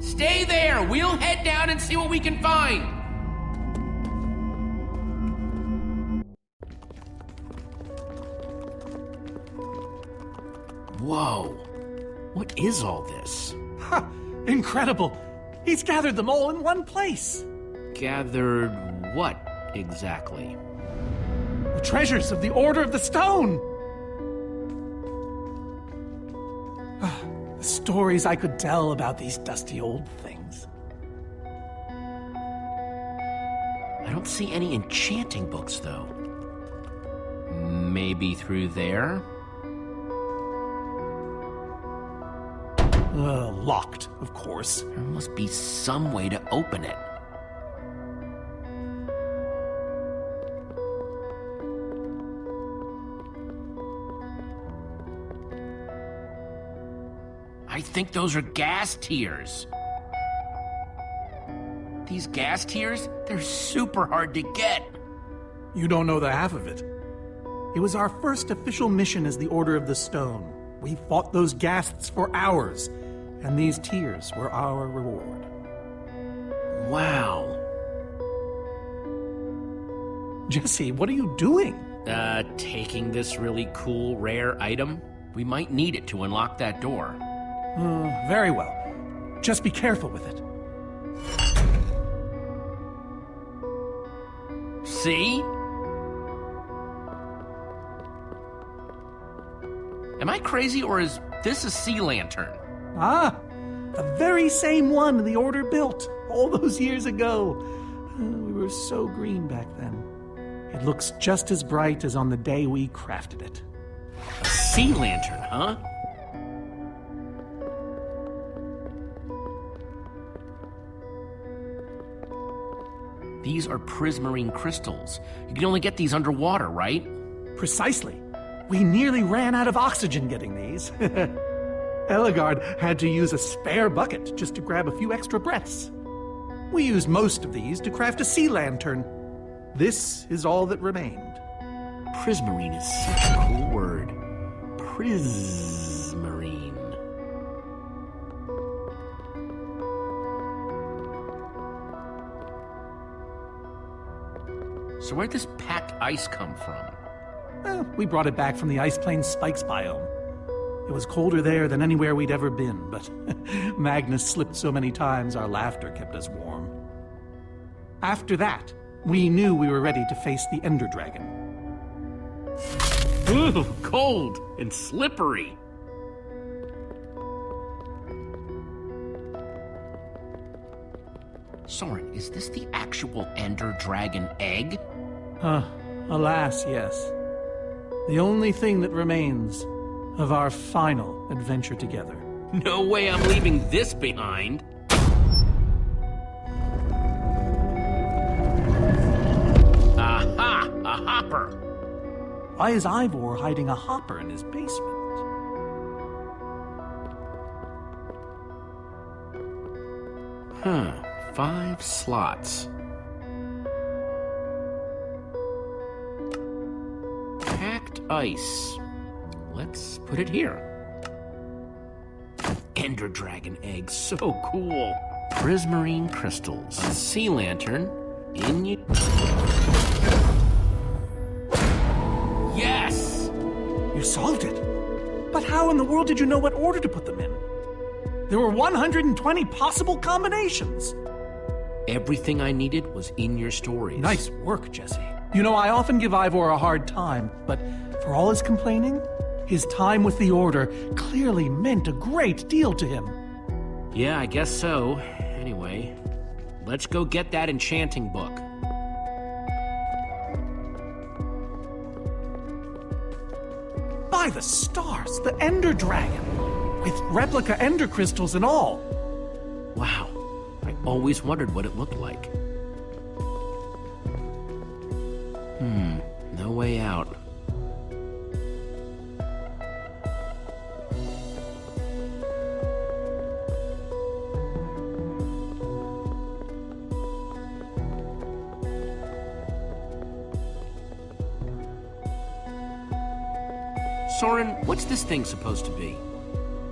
Speaker 2: Stay there! We'll head down and see what we can find! Whoa. What is all this?
Speaker 5: Ha! Incredible! He's gathered them all in one place.
Speaker 2: Gathered what, exactly?
Speaker 5: The treasures of the Order of the Stone! The stories I could tell about these dusty old things.
Speaker 2: don't see any enchanting books, though. Maybe through there?
Speaker 5: Locked, of course.
Speaker 2: There must be some way to open it. I think those are gas tiers. These gas tiers, they're super hard to get.
Speaker 5: You don't know the half of it. It was our first official mission as the Order of the Stone. We fought those ghasts for hours, and these tears were our reward.
Speaker 2: Wow.
Speaker 5: Jesse, what are you doing?
Speaker 2: Taking this really cool, rare item. We might need it to unlock that door.
Speaker 5: Very well. Just be careful with it.
Speaker 2: See? Am I crazy, or is this a sea lantern?
Speaker 5: Ah, the very same one the Order built all those years ago. We were so green back then. It looks just as bright as on the day we crafted it.
Speaker 2: A sea lantern, huh? These are prismarine crystals. You can only get these underwater, right?
Speaker 5: Precisely. We nearly ran out of oxygen getting these. Eligard had to use a spare bucket just to grab a few extra breaths. We used most of these to craft a sea lantern. This is all that remained.
Speaker 2: Prismarine is such a cool word. Prismarine. So where'd this packed ice come from?
Speaker 5: We brought it back from the Ice Plains Spikes biome. It was colder there than anywhere we'd ever been, but Magnus slipped so many times our laughter kept us warm. After that, we knew we were ready to face the Ender Dragon.
Speaker 2: Ooh, cold and slippery. Soren, is this the actual Ender Dragon egg?
Speaker 5: Alas, yes. The only thing that remains of our final adventure together.
Speaker 2: No way I'm leaving this behind. Aha! A hopper!
Speaker 5: Why is Ivor hiding a hopper in his basement?
Speaker 2: 5 slots. Packed ice. Let's put it here. Ender Dragon egg, so cool. Prismarine crystals. A sea lantern. In you. Yes!
Speaker 5: You solved it. But how in the world did you know what order to put them in? There were 120 possible combinations.
Speaker 2: Everything I needed was in your stories.
Speaker 5: Nice work, Jesse. You know, I often give Ivor a hard time, but for all his complaining, his time with the Order clearly meant a great deal to him.
Speaker 2: Yeah, I guess so. Anyway, let's go get that enchanting book.
Speaker 5: By the stars, the Ender Dragon! With replica Ender crystals and all.
Speaker 2: Wow, I always wondered what it looked like. No way out. Soren, what's this thing supposed to be?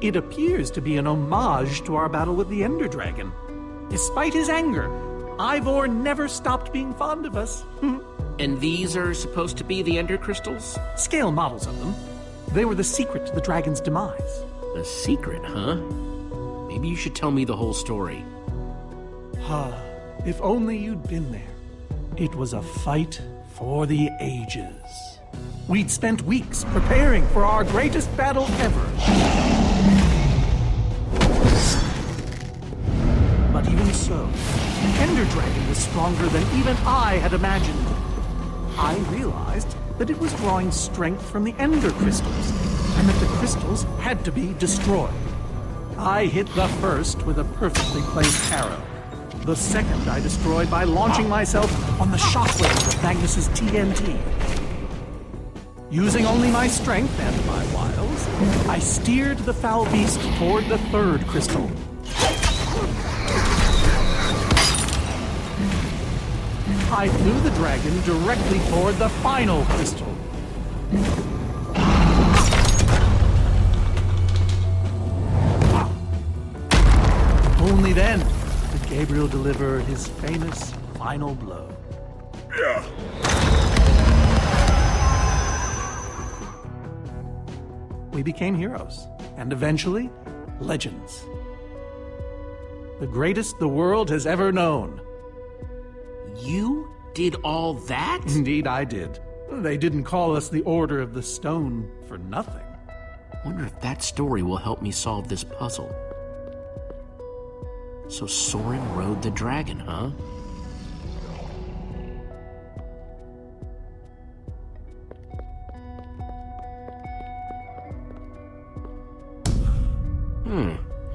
Speaker 5: It appears to be an homage to our battle with the Ender Dragon. Despite his anger, Ivor never stopped being fond of us.
Speaker 2: And these are supposed to be the Ender crystals?
Speaker 5: Scale models of them. They were the secret to the dragon's demise.
Speaker 2: The secret, huh? Maybe you should tell me the whole story.
Speaker 5: If only you'd been there. It was a fight for the ages. We'd spent weeks preparing for our greatest battle ever. But Even so, the Ender Dragon was stronger than even I had imagined. I realized that it was drawing strength from the Ender crystals, and that the crystals had to be destroyed. I hit the first with a perfectly placed arrow. The second I destroyed by launching myself on the shockwave of Magnus's TNT. Using only my strength and my wiles, I steered the foul beast toward the third crystal. I flew the dragon directly toward the final crystal. Only then did Gabriel deliver his famous final blow.
Speaker 1: Yeah.
Speaker 5: We became heroes, and eventually, legends. The greatest the world has ever known.
Speaker 2: You did all that?
Speaker 5: Indeed, I did. They didn't call us the Order of the Stone for nothing.
Speaker 2: Wonder if that story will help me solve this puzzle. So Soren rode the dragon, huh?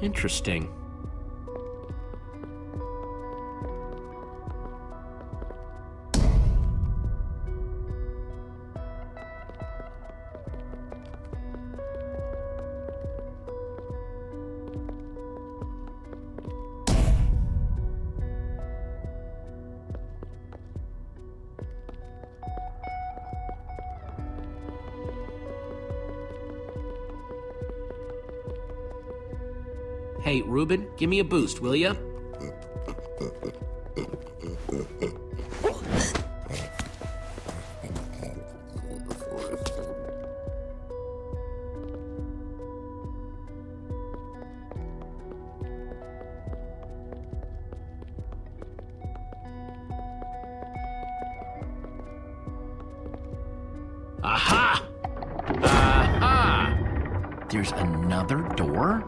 Speaker 2: Interesting. Hey, Ruben, give me a boost, will ya? Aha! Aha! There's another door?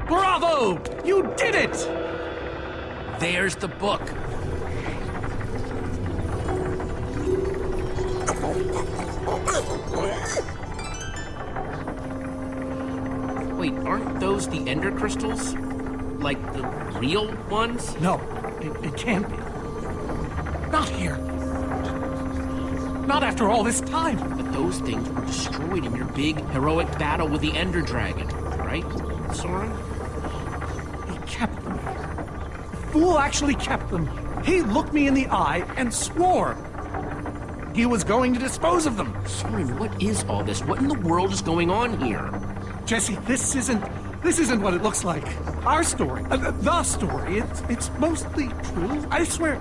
Speaker 5: Bravo! You did it!
Speaker 2: There's the book. Wait, aren't those the Ender crystals? Like the real ones?
Speaker 5: No, it can't be. Not here. Not after all this time.
Speaker 2: But those things were destroyed in your big, heroic battle with the Ender Dragon, right, Soren?
Speaker 5: He kept them. The fool actually kept them. He looked me in the eye and swore he was going to dispose of them.
Speaker 2: Soren, what is all this? What in the world is going on here?
Speaker 5: Jesse, this isn't what it looks like. Our story, the story, it's mostly true. I swear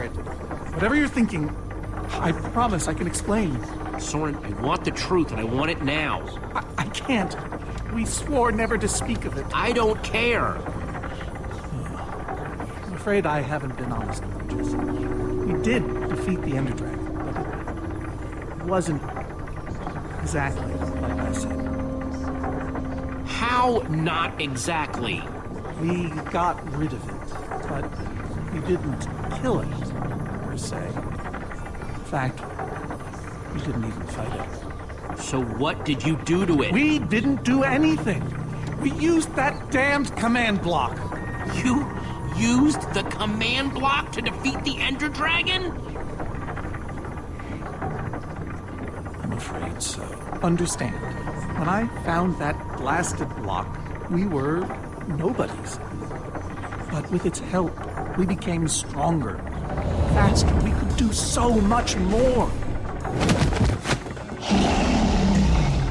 Speaker 5: it. Whatever you're thinking, I promise I can explain.
Speaker 2: Soren, I want the truth and I want it now.
Speaker 5: I can't. We swore never to speak of it.
Speaker 2: I don't care.
Speaker 5: I'm afraid I haven't been honest with you, Jesse. We did defeat the Ender Dragon, but it wasn't exactly like I said.
Speaker 2: How not exactly?
Speaker 5: We got rid of it, but we didn't kill it, per se. In fact, we didn't even fight it.
Speaker 2: So what did you do to it?
Speaker 5: We didn't do anything. We used that damned command block.
Speaker 2: You used the command block to defeat the Ender Dragon?
Speaker 5: I'm afraid so. Understand, when I found that blasted block, we were nobodies. But with its help, we became stronger, faster. We could do so much more.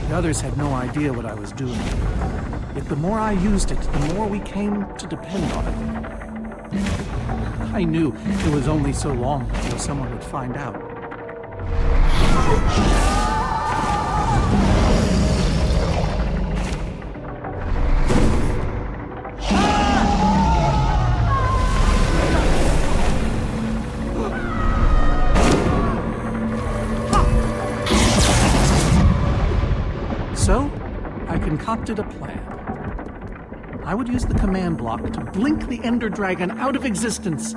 Speaker 5: The others had no idea what I was doing. Yet the more I used it, the more we came to depend on it. I knew it was only so long before someone would find out. concocted a plan. I would use the command block to blink the Ender Dragon out of existence.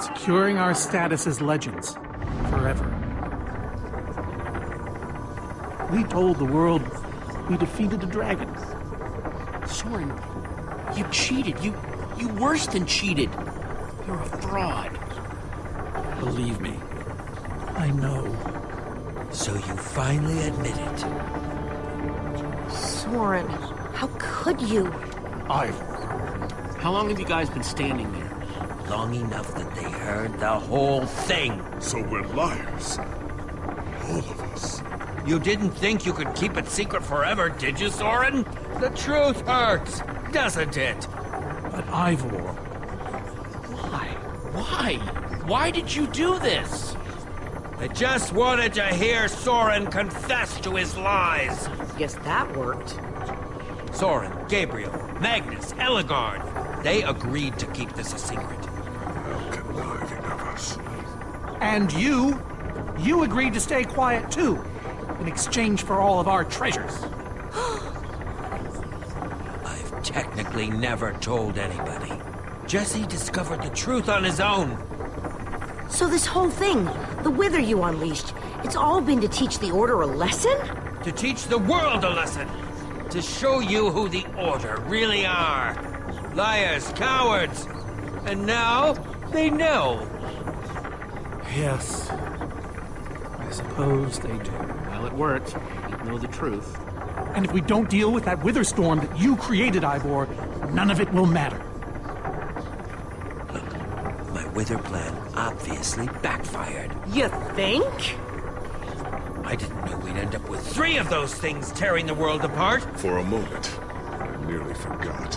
Speaker 5: Securing our status as legends forever. We told the world we defeated the dragon.
Speaker 2: Soren, you cheated. You worse than cheated. You're a fraud.
Speaker 5: Believe me, I know.
Speaker 3: So you finally admit it.
Speaker 4: Soren, how could you?
Speaker 2: How long have you guys been standing there?
Speaker 3: Long enough that they heard the whole thing.
Speaker 1: So we're liars. All of us.
Speaker 3: You didn't think you could keep it secret forever, did you, Soren? The truth hurts, doesn't it?
Speaker 5: But Ivor,
Speaker 2: Why? Why did you do this?
Speaker 3: I just wanted to hear Soren confess to his lies.
Speaker 4: Guess that worked.
Speaker 3: Soren, Gabriel, Magnus, Ellegaard, they agreed to keep this a secret.
Speaker 1: How conniving of us.
Speaker 5: and you agreed to stay quiet too, in exchange for all of our treasures.
Speaker 3: I've technically never told anybody. Jesse discovered the truth on his own.
Speaker 4: So this whole thing, the wither you unleashed, it's all been to teach the Order a lesson?
Speaker 3: To teach the world a lesson. To show you who the Order really are. Liars, cowards. And now, they know.
Speaker 5: Yes. I suppose they do.
Speaker 2: Well, it worked. You know the truth.
Speaker 5: And if we don't deal with that wither storm that you created, Ivor, none of it will matter.
Speaker 3: Look, my wither plan obviously backfired.
Speaker 4: You think?
Speaker 3: I didn't know we'd end up with 3 of those things tearing the world apart.
Speaker 1: For a moment, I nearly forgot.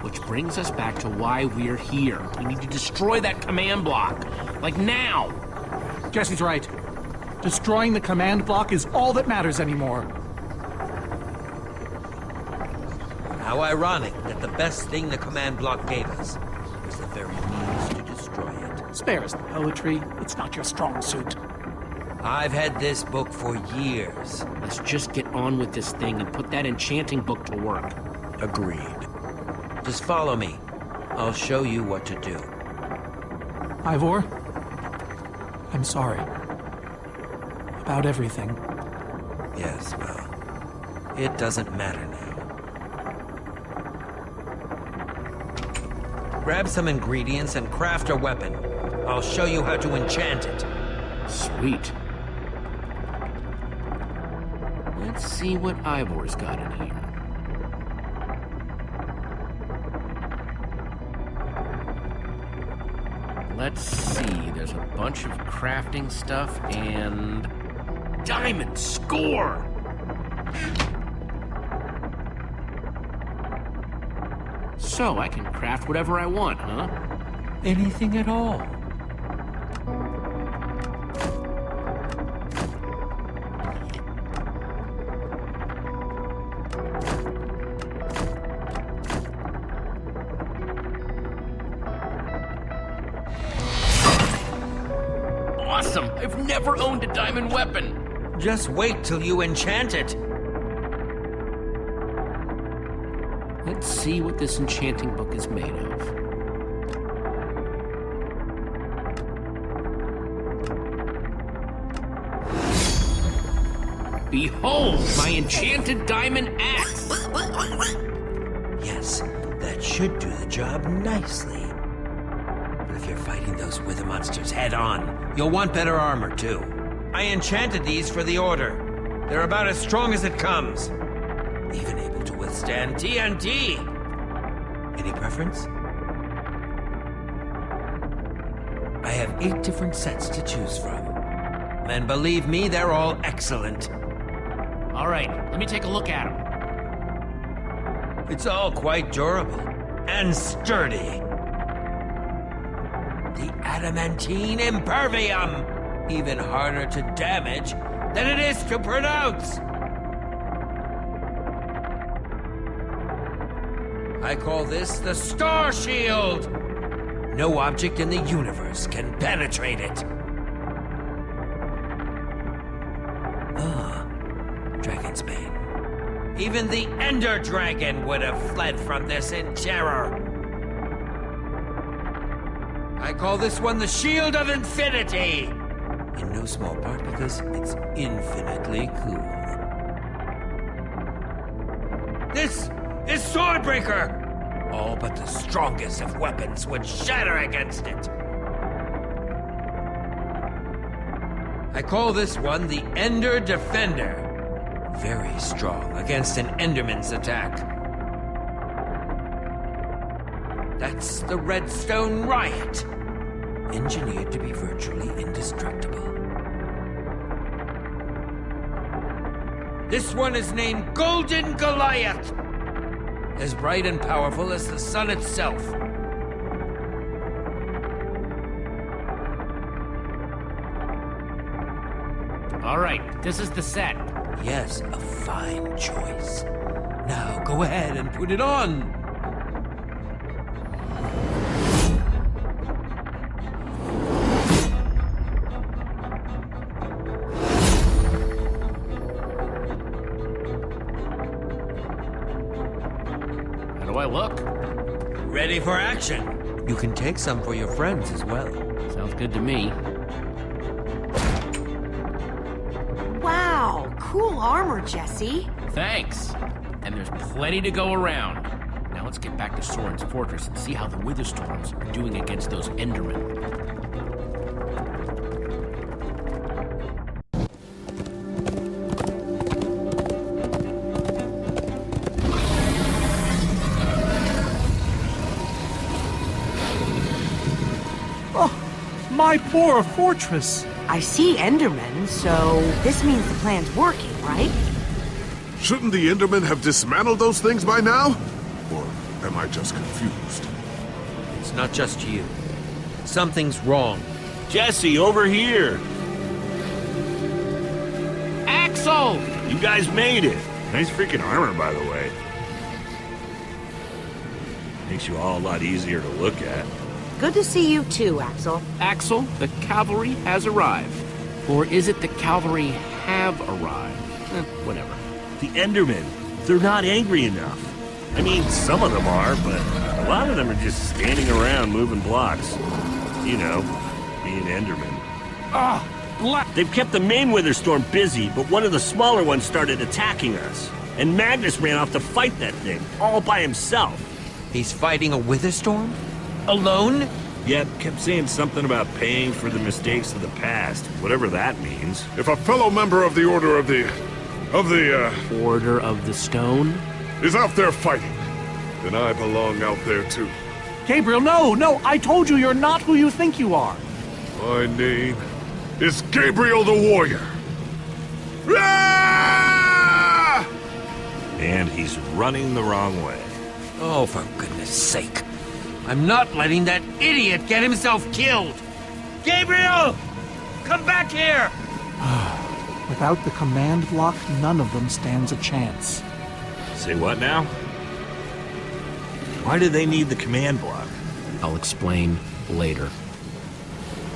Speaker 2: Which brings us back to why we're here. We need to destroy that command block. Like now.
Speaker 5: Jesse's right. Destroying the command block is all that matters anymore.
Speaker 3: How ironic that the best thing the command block gave us was the very means to destroy it.
Speaker 5: Spare us the poetry. It's not your strong suit.
Speaker 3: I've had this book for years.
Speaker 2: Let's just get on with this thing and put that enchanting book to work.
Speaker 3: Agreed. Just follow me. I'll show you what to do.
Speaker 5: Ivor, I'm sorry. About everything.
Speaker 3: Yes, well, it doesn't matter now. Grab some ingredients and craft a weapon. I'll show you how to enchant it.
Speaker 2: Sweet. Let's see what Ivor's got in here. Let's see, there's a bunch of crafting stuff and... Diamond score! So, I can craft whatever I want, huh?
Speaker 3: Anything at all.
Speaker 2: Awesome! I've never owned a diamond weapon!
Speaker 3: Just wait till you enchant it.
Speaker 2: Let's see what this enchanting book is made of. Behold, my enchanted diamond axe!
Speaker 3: Yes, that should do the job nicely. But if you're fighting those wither monsters head on, you'll want better armor too. I enchanted these for the Order. They're about as strong as it comes. Even able to withstand TNT. Any preference? I have 8 different sets to choose from. And believe me, they're all excellent.
Speaker 2: All right, let me take a look at them.
Speaker 3: It's all quite durable and sturdy. The adamantine impervium! Even harder to damage than it is to pronounce! I call this the Star Shield! No object in the universe can penetrate it. Ah, Dragon's Bane. Even the Ender Dragon would have fled from this in terror. I call this one the Shield of Infinity. In no small part because it's infinitely cool. This is Swordbreaker! All but the strongest of weapons would shatter against it. I call this one the Ender Defender. Very strong against an Enderman's attack. That's the Redstone Riot. Engineered to be virtually indestructible. This one is named Golden Goliath. As bright and powerful as the sun itself.
Speaker 2: All right, this is the set.
Speaker 3: Yes, a fine choice. Now go ahead and put it on.
Speaker 2: How do I look?
Speaker 3: Ready for action. You can take some for your friends as well.
Speaker 2: Sounds good to me.
Speaker 4: Wow, cool armor, Jesse.
Speaker 2: Thanks. And there's plenty to go around. Now let's get back to Soren's fortress and see how the Witherstorms are doing against those Endermen.
Speaker 5: My poor fortress!
Speaker 4: I see Endermen, so this means the plan's working, right?
Speaker 1: Shouldn't the Endermen have dismantled those things by now? Or am I just confused?
Speaker 3: It's not just you. Something's wrong.
Speaker 9: Jesse, over here!
Speaker 2: Axel!
Speaker 9: You guys made it! Nice freaking armor, by the way. Makes you all a lot easier to look at.
Speaker 4: Good to see you too, Axel.
Speaker 2: Axel, the cavalry has arrived. Or is it the cavalry have arrived? Whatever.
Speaker 9: The Endermen, they're not angry enough. I mean, some of them are, but a lot of them are just standing around moving blocks. You know, being Endermen. They've kept the main Witherstorm busy, but one of the smaller ones started attacking us. And Magnus ran off to fight that thing, all by himself.
Speaker 3: He's fighting a Witherstorm? Alone?
Speaker 9: Yep, kept saying something about paying for the mistakes of the past, whatever that means.
Speaker 1: If a fellow member of the Order of the
Speaker 2: Order of the Stone?
Speaker 1: is out there fighting, then I belong out there too.
Speaker 5: Gabriel, no! I told you you're not who you think you are!
Speaker 1: My name is Gabriel the Warrior. Ah!
Speaker 9: And he's running the wrong way.
Speaker 3: Oh, for goodness sake. I'm not letting that idiot get himself killed! Gabriel! Come back here!
Speaker 5: Without the command block, none of them stands a chance.
Speaker 9: Say what now? Why do they need the command block?
Speaker 2: I'll explain later.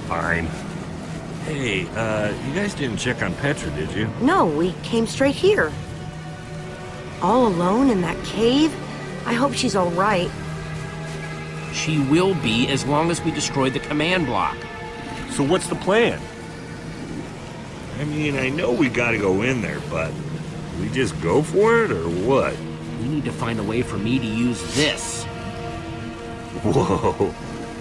Speaker 9: Fine. Hey, you guys didn't check on Petra, did you?
Speaker 4: No, we came straight here. All alone in that cave? I hope she's all right.
Speaker 2: She will be as long as we destroy the command block.
Speaker 9: So what's the plan? I mean, I know we gotta go in there, but we just go for it, or what?
Speaker 2: We need to find a way for me to use this.
Speaker 9: Whoa,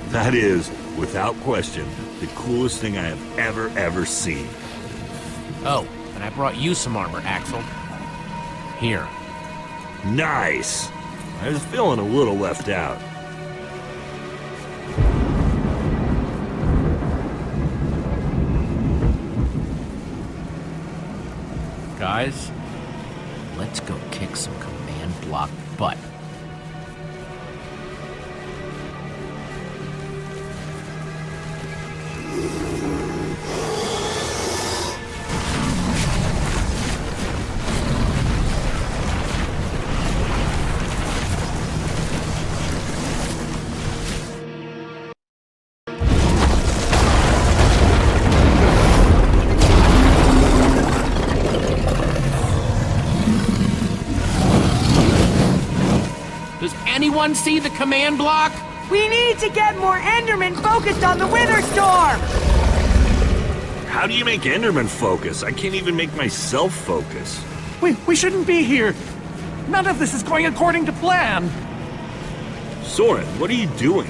Speaker 9: that is, without question, the coolest thing I have ever seen.
Speaker 2: Oh, and I brought you some armor, Axel. Here.
Speaker 9: Nice! I was feeling a little left out.
Speaker 2: Guys, let's go kick some command block butt. Does anyone see the command block?
Speaker 4: We need to get more Endermen focused on the Wither Storm!
Speaker 9: How do you make Enderman focus? I can't even make myself focus.
Speaker 5: We shouldn't be here. None of this is going according to plan.
Speaker 9: Soren, what are you doing?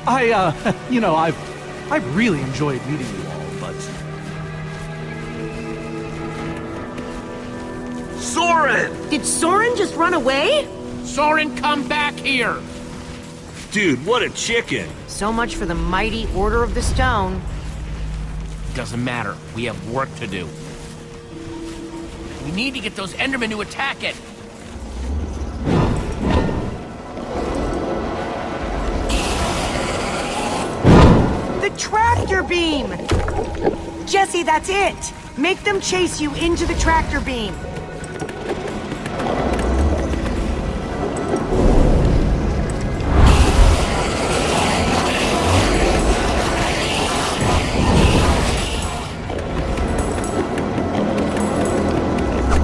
Speaker 5: I've really enjoyed meeting you all, but...
Speaker 9: Soren!
Speaker 4: Did Soren just run away?
Speaker 2: Soren, come back here!
Speaker 9: Dude, what a chicken!
Speaker 4: So much for the mighty Order of the Stone.
Speaker 2: Doesn't matter. We have work to do. We need to get those Endermen to attack it.
Speaker 4: The tractor beam! Jesse, that's it! Make them chase you into the tractor beam.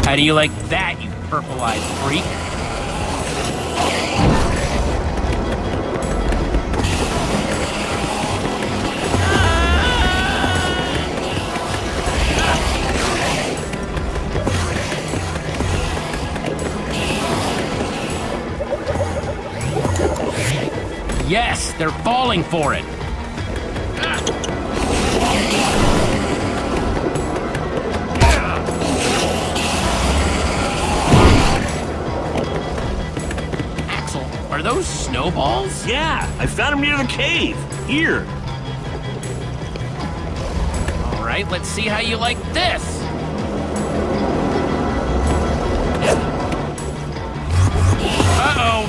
Speaker 2: How do you like that, you purple-eyed freak? Yes, they're falling for it. Are those snowballs?
Speaker 9: Yeah, I found them near the cave. Here.
Speaker 2: All right, let's see how you like this. Uh-oh.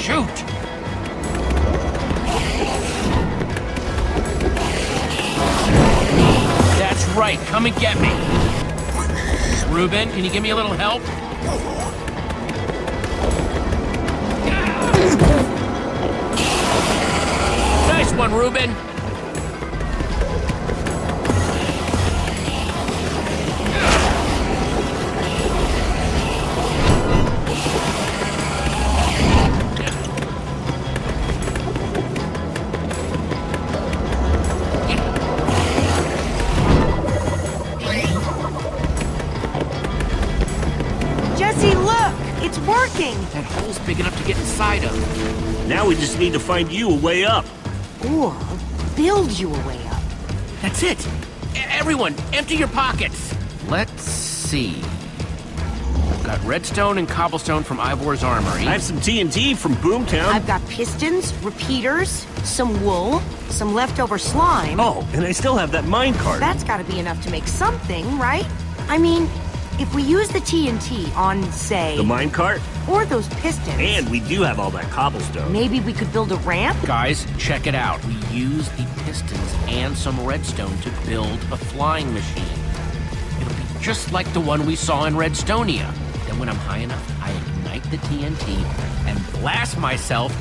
Speaker 2: Shoot. That's right, come and get me. Reuben, can you give me a little help? Nice one, Reuben. That hole's big enough to get inside of.
Speaker 9: Now we just need to find you a way up.
Speaker 4: Or build you a way up.
Speaker 2: That's it. Everyone, empty your pockets. Let's see. I've got redstone and cobblestone from Ivor's armory.
Speaker 9: I have some TNT from Boomtown.
Speaker 4: I've got pistons, repeaters, some wool, some leftover slime.
Speaker 9: Oh, and I still have that minecart.
Speaker 4: That's gotta be enough to make something, right? I mean, if we use the TNT on, say...
Speaker 9: The minecart?
Speaker 4: Or those pistons...
Speaker 9: And we do have all that cobblestone.
Speaker 4: Maybe we could build a ramp?
Speaker 2: Guys, check it out. We use the pistons and some redstone to build a flying machine. It'll be just like the one we saw in Redstonia. Then when I'm high enough, I ignite the TNT and blast myself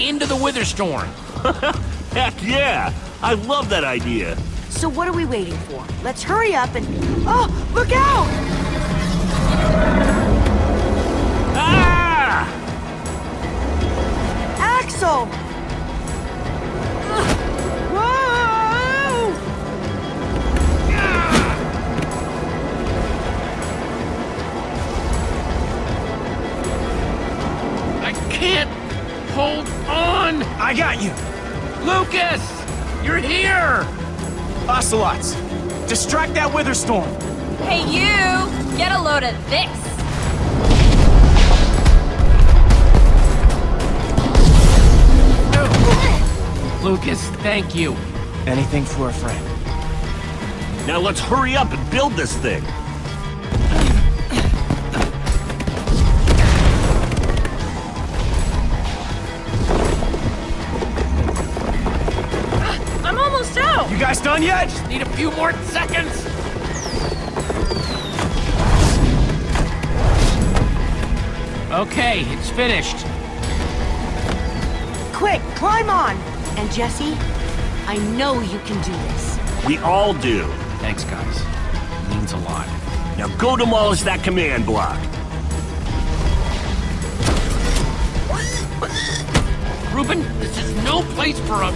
Speaker 2: into the Wither Storm.
Speaker 9: Heck yeah! I love that idea.
Speaker 4: So what are we waiting for? Let's hurry up and... Oh, look out!
Speaker 9: Ah!
Speaker 4: Axel! Whoa!
Speaker 2: I can't hold on!
Speaker 8: I got you!
Speaker 2: Lucas! You're here!
Speaker 8: Ocelots, distract that Wither Storm!
Speaker 10: Hey you! Get a load of this!
Speaker 2: Lucas, thank you.
Speaker 8: Anything for a friend.
Speaker 9: Now let's hurry up and build this thing.
Speaker 10: I'm almost out!
Speaker 8: You guys done yet?
Speaker 2: Just need a few more seconds. Okay, it's finished.
Speaker 4: Quick, climb on! And Jesse, I know you can do this.
Speaker 9: We all do.
Speaker 2: Thanks, guys. It means a lot.
Speaker 9: Now go demolish that command block.
Speaker 2: Reuben, this is no place for a...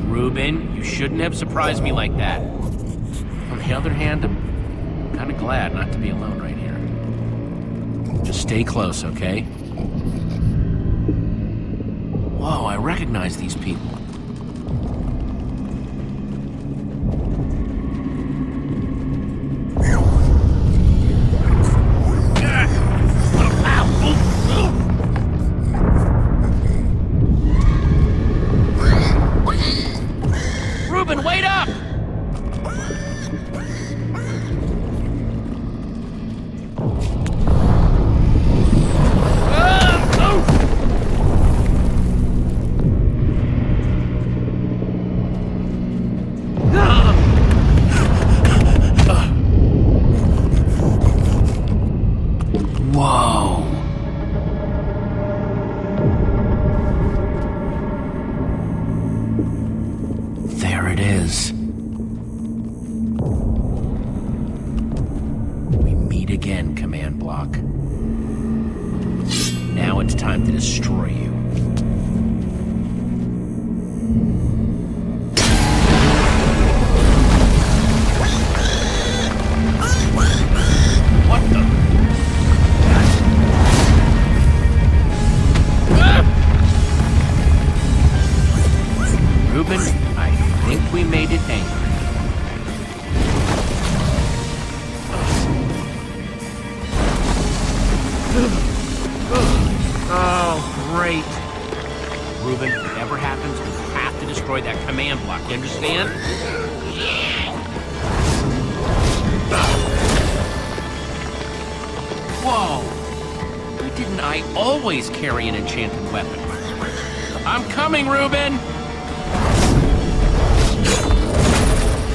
Speaker 2: Reuben, you shouldn't have surprised me like that. On the other hand, I'm kind of glad not to be alone right here. Just stay close, okay? Whoa, I recognize these people. Reuben, wait up! Whoa. There it is. We meet again, command block. Now it's time to destroy you. What the? Reuben, I think we made it angry. Oh, great. Reuben, whatever happens, we have to destroy that command block, you understand? Whoa! Why didn't I always carry an enchanted weapon? I'm coming, Reuben!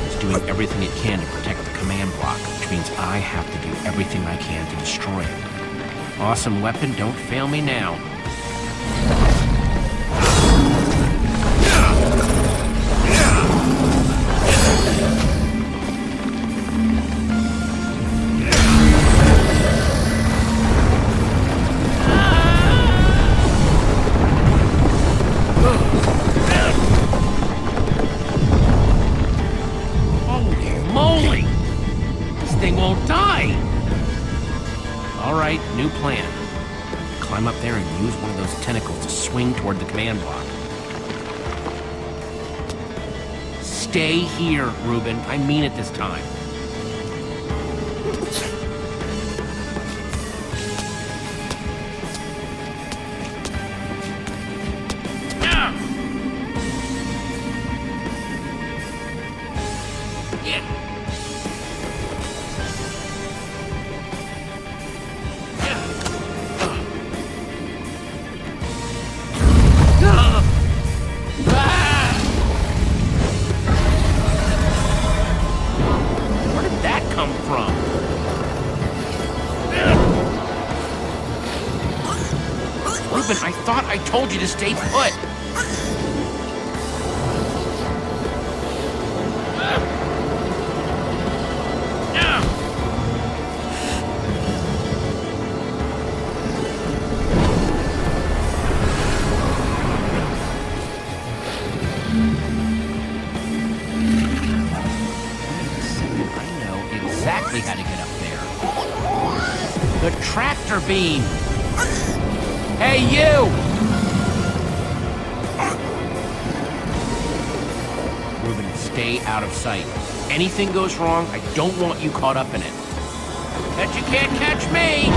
Speaker 2: It's doing everything it can to protect the command block, which means I have to do everything I can to destroy it. Awesome weapon, don't fail me now. New plan. Climb up there and use one of those tentacles to swing toward the command block. Stay here, Reuben. I mean it this time. I thought I told you to stay put. I know exactly how to get up there. The tractor beam. Hey, you! Reuben, stay out of sight. Anything goes wrong, I don't want you caught up in it. Bet you can't catch me!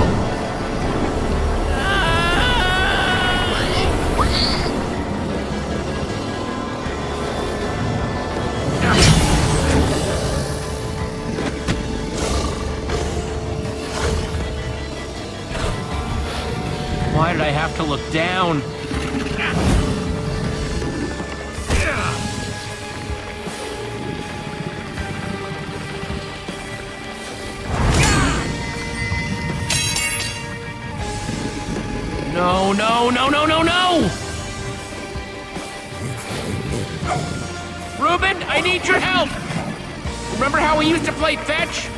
Speaker 2: Why did I have to look down? No, no, no, no, no, no! Reuben, I need your help! Remember how we used to play fetch?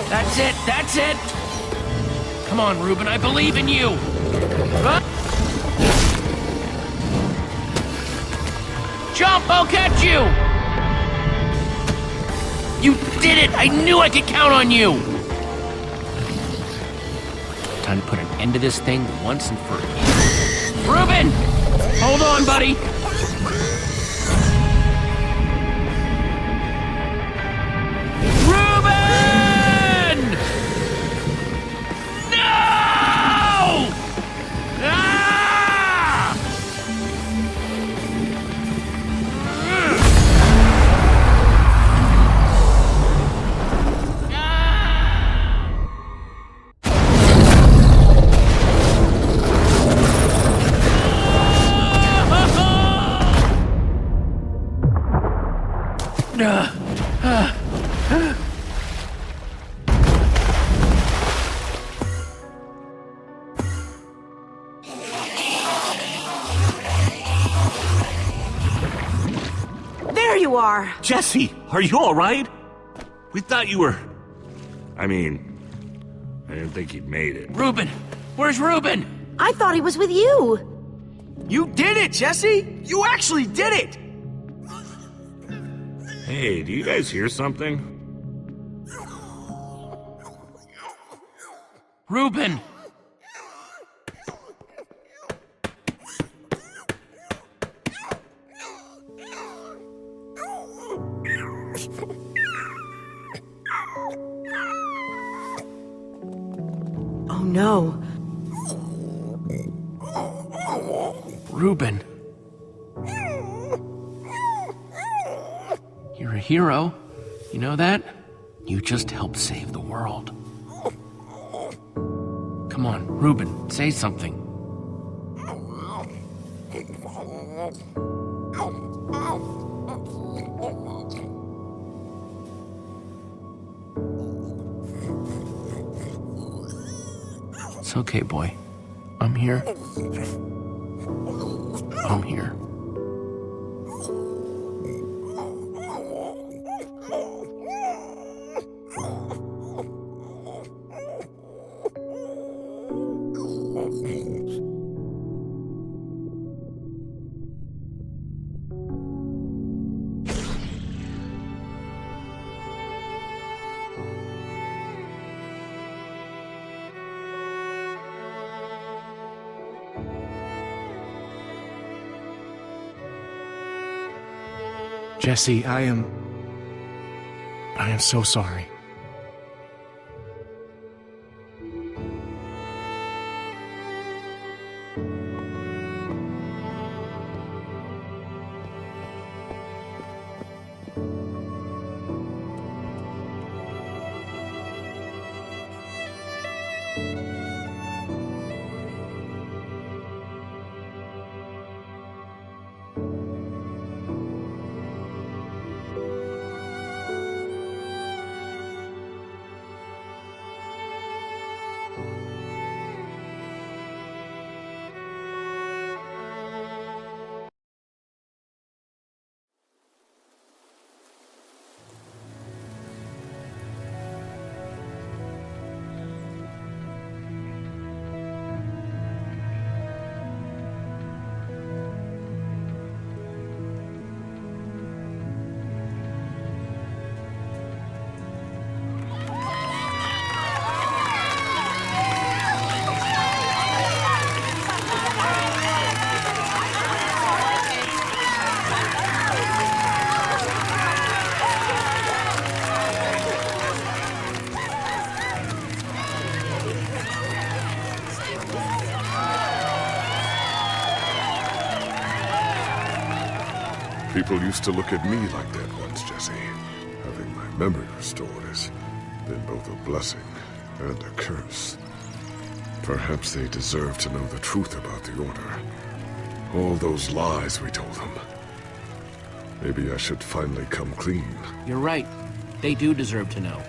Speaker 2: That's it, that's it! Come on, Reuben, I believe in you! Huh? Jump, I'll catch you! You did it! I knew I could count on you! Time to put an end to this thing once and for all. Reuben! Hold on, buddy! Reuben! No! Ah!
Speaker 4: There you are!
Speaker 9: Jesse, are you all right? We thought you were... I mean, I didn't think you'd made it.
Speaker 2: Reuben! Where's Reuben?
Speaker 4: I thought he was with you!
Speaker 7: You did it, Jesse! You actually did it!
Speaker 9: Hey, do you guys hear something?
Speaker 2: Reuben!
Speaker 4: Oh no.
Speaker 2: Reuben. You're a hero. You know that? You just helped save the world. Come on, Reuben, say something. It's okay, boy. I'm here. I'm here.
Speaker 5: Jesse, I am so sorry.
Speaker 1: People used to look at me like that once, Jesse. Having my memory restored has been both a blessing and a curse. Perhaps they deserve to know the truth about the Order. All those lies we told them. Maybe I should finally come clean.
Speaker 2: You're right. They do deserve to know.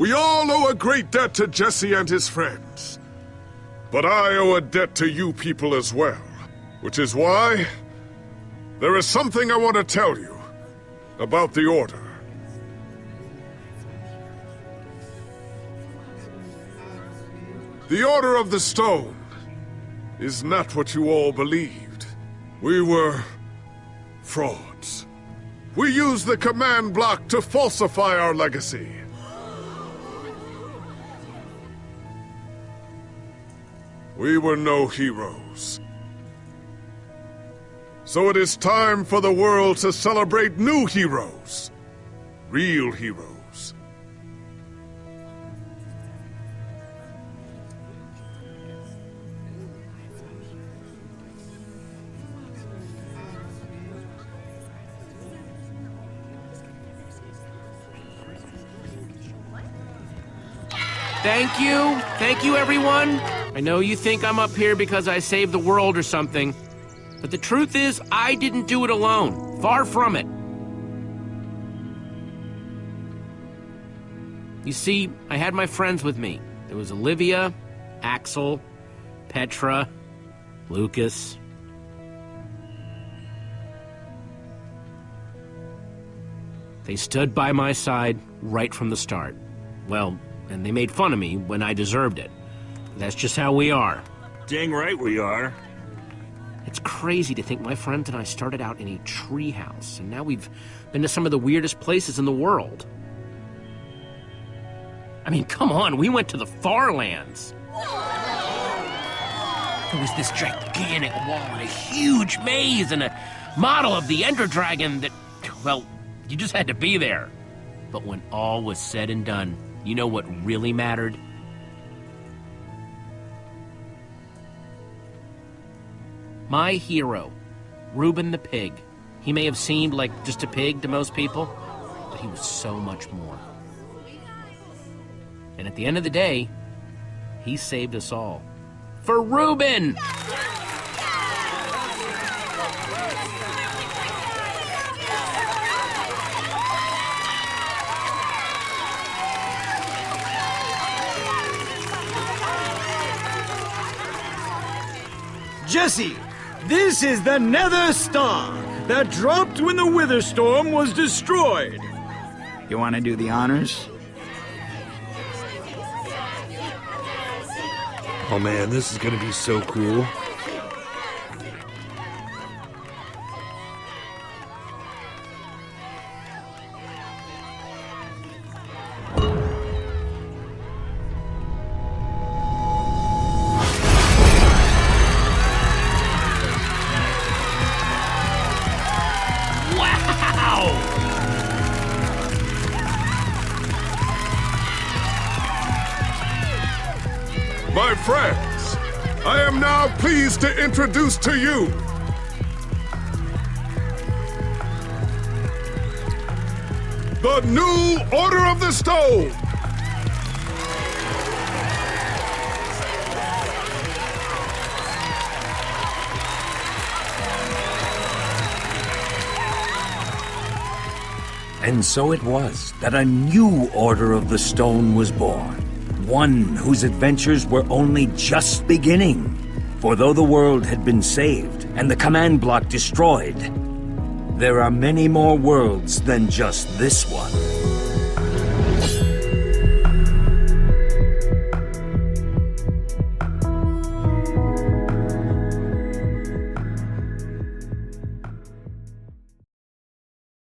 Speaker 1: We all owe a great debt to Jesse and his friends. But I owe a debt to you people as well. Which is why there is something I want to tell you about the Order. The Order of the Stone is not what you all believed. We were frauds. We used the command block to falsify our legacy. We were no heroes. So it is time for the world to celebrate new heroes. Real heroes.
Speaker 2: Thank you everyone. I know you think I'm up here because I saved the world or something, but the truth is I didn't do it alone. Far from it. You see, I had my friends with me. There was Olivia, Axel, Petra, Lucas. They stood by my side right from the start. Well, and they made fun of me when I deserved it. That's just how we are.
Speaker 9: Dang right we are.
Speaker 2: It's crazy to think my friends and I started out in a treehouse, and now we've been to some of the weirdest places in the world. I mean, come on, we went to the far lands. There was this gigantic wall and a huge maze and a model of the Ender Dragon that, well, you just had to be there. But when all was said and done, you know what really mattered? My hero, Reuben the Pig. He may have seemed like just a pig to most people, but he was so much more. And at the end of the day, he saved us all. For Reuben!
Speaker 7: Jesse, this is the Nether Star that dropped when the Wither Storm was destroyed. You want to do the honors?
Speaker 9: Oh man, this is gonna be so cool.
Speaker 1: My friends, I am now pleased to introduce to you the new Order of the Stone.
Speaker 3: And so it was that a new Order of the Stone was born. One whose adventures were only just beginning. For though the world had been saved and the command block destroyed, there are many more worlds than just this one.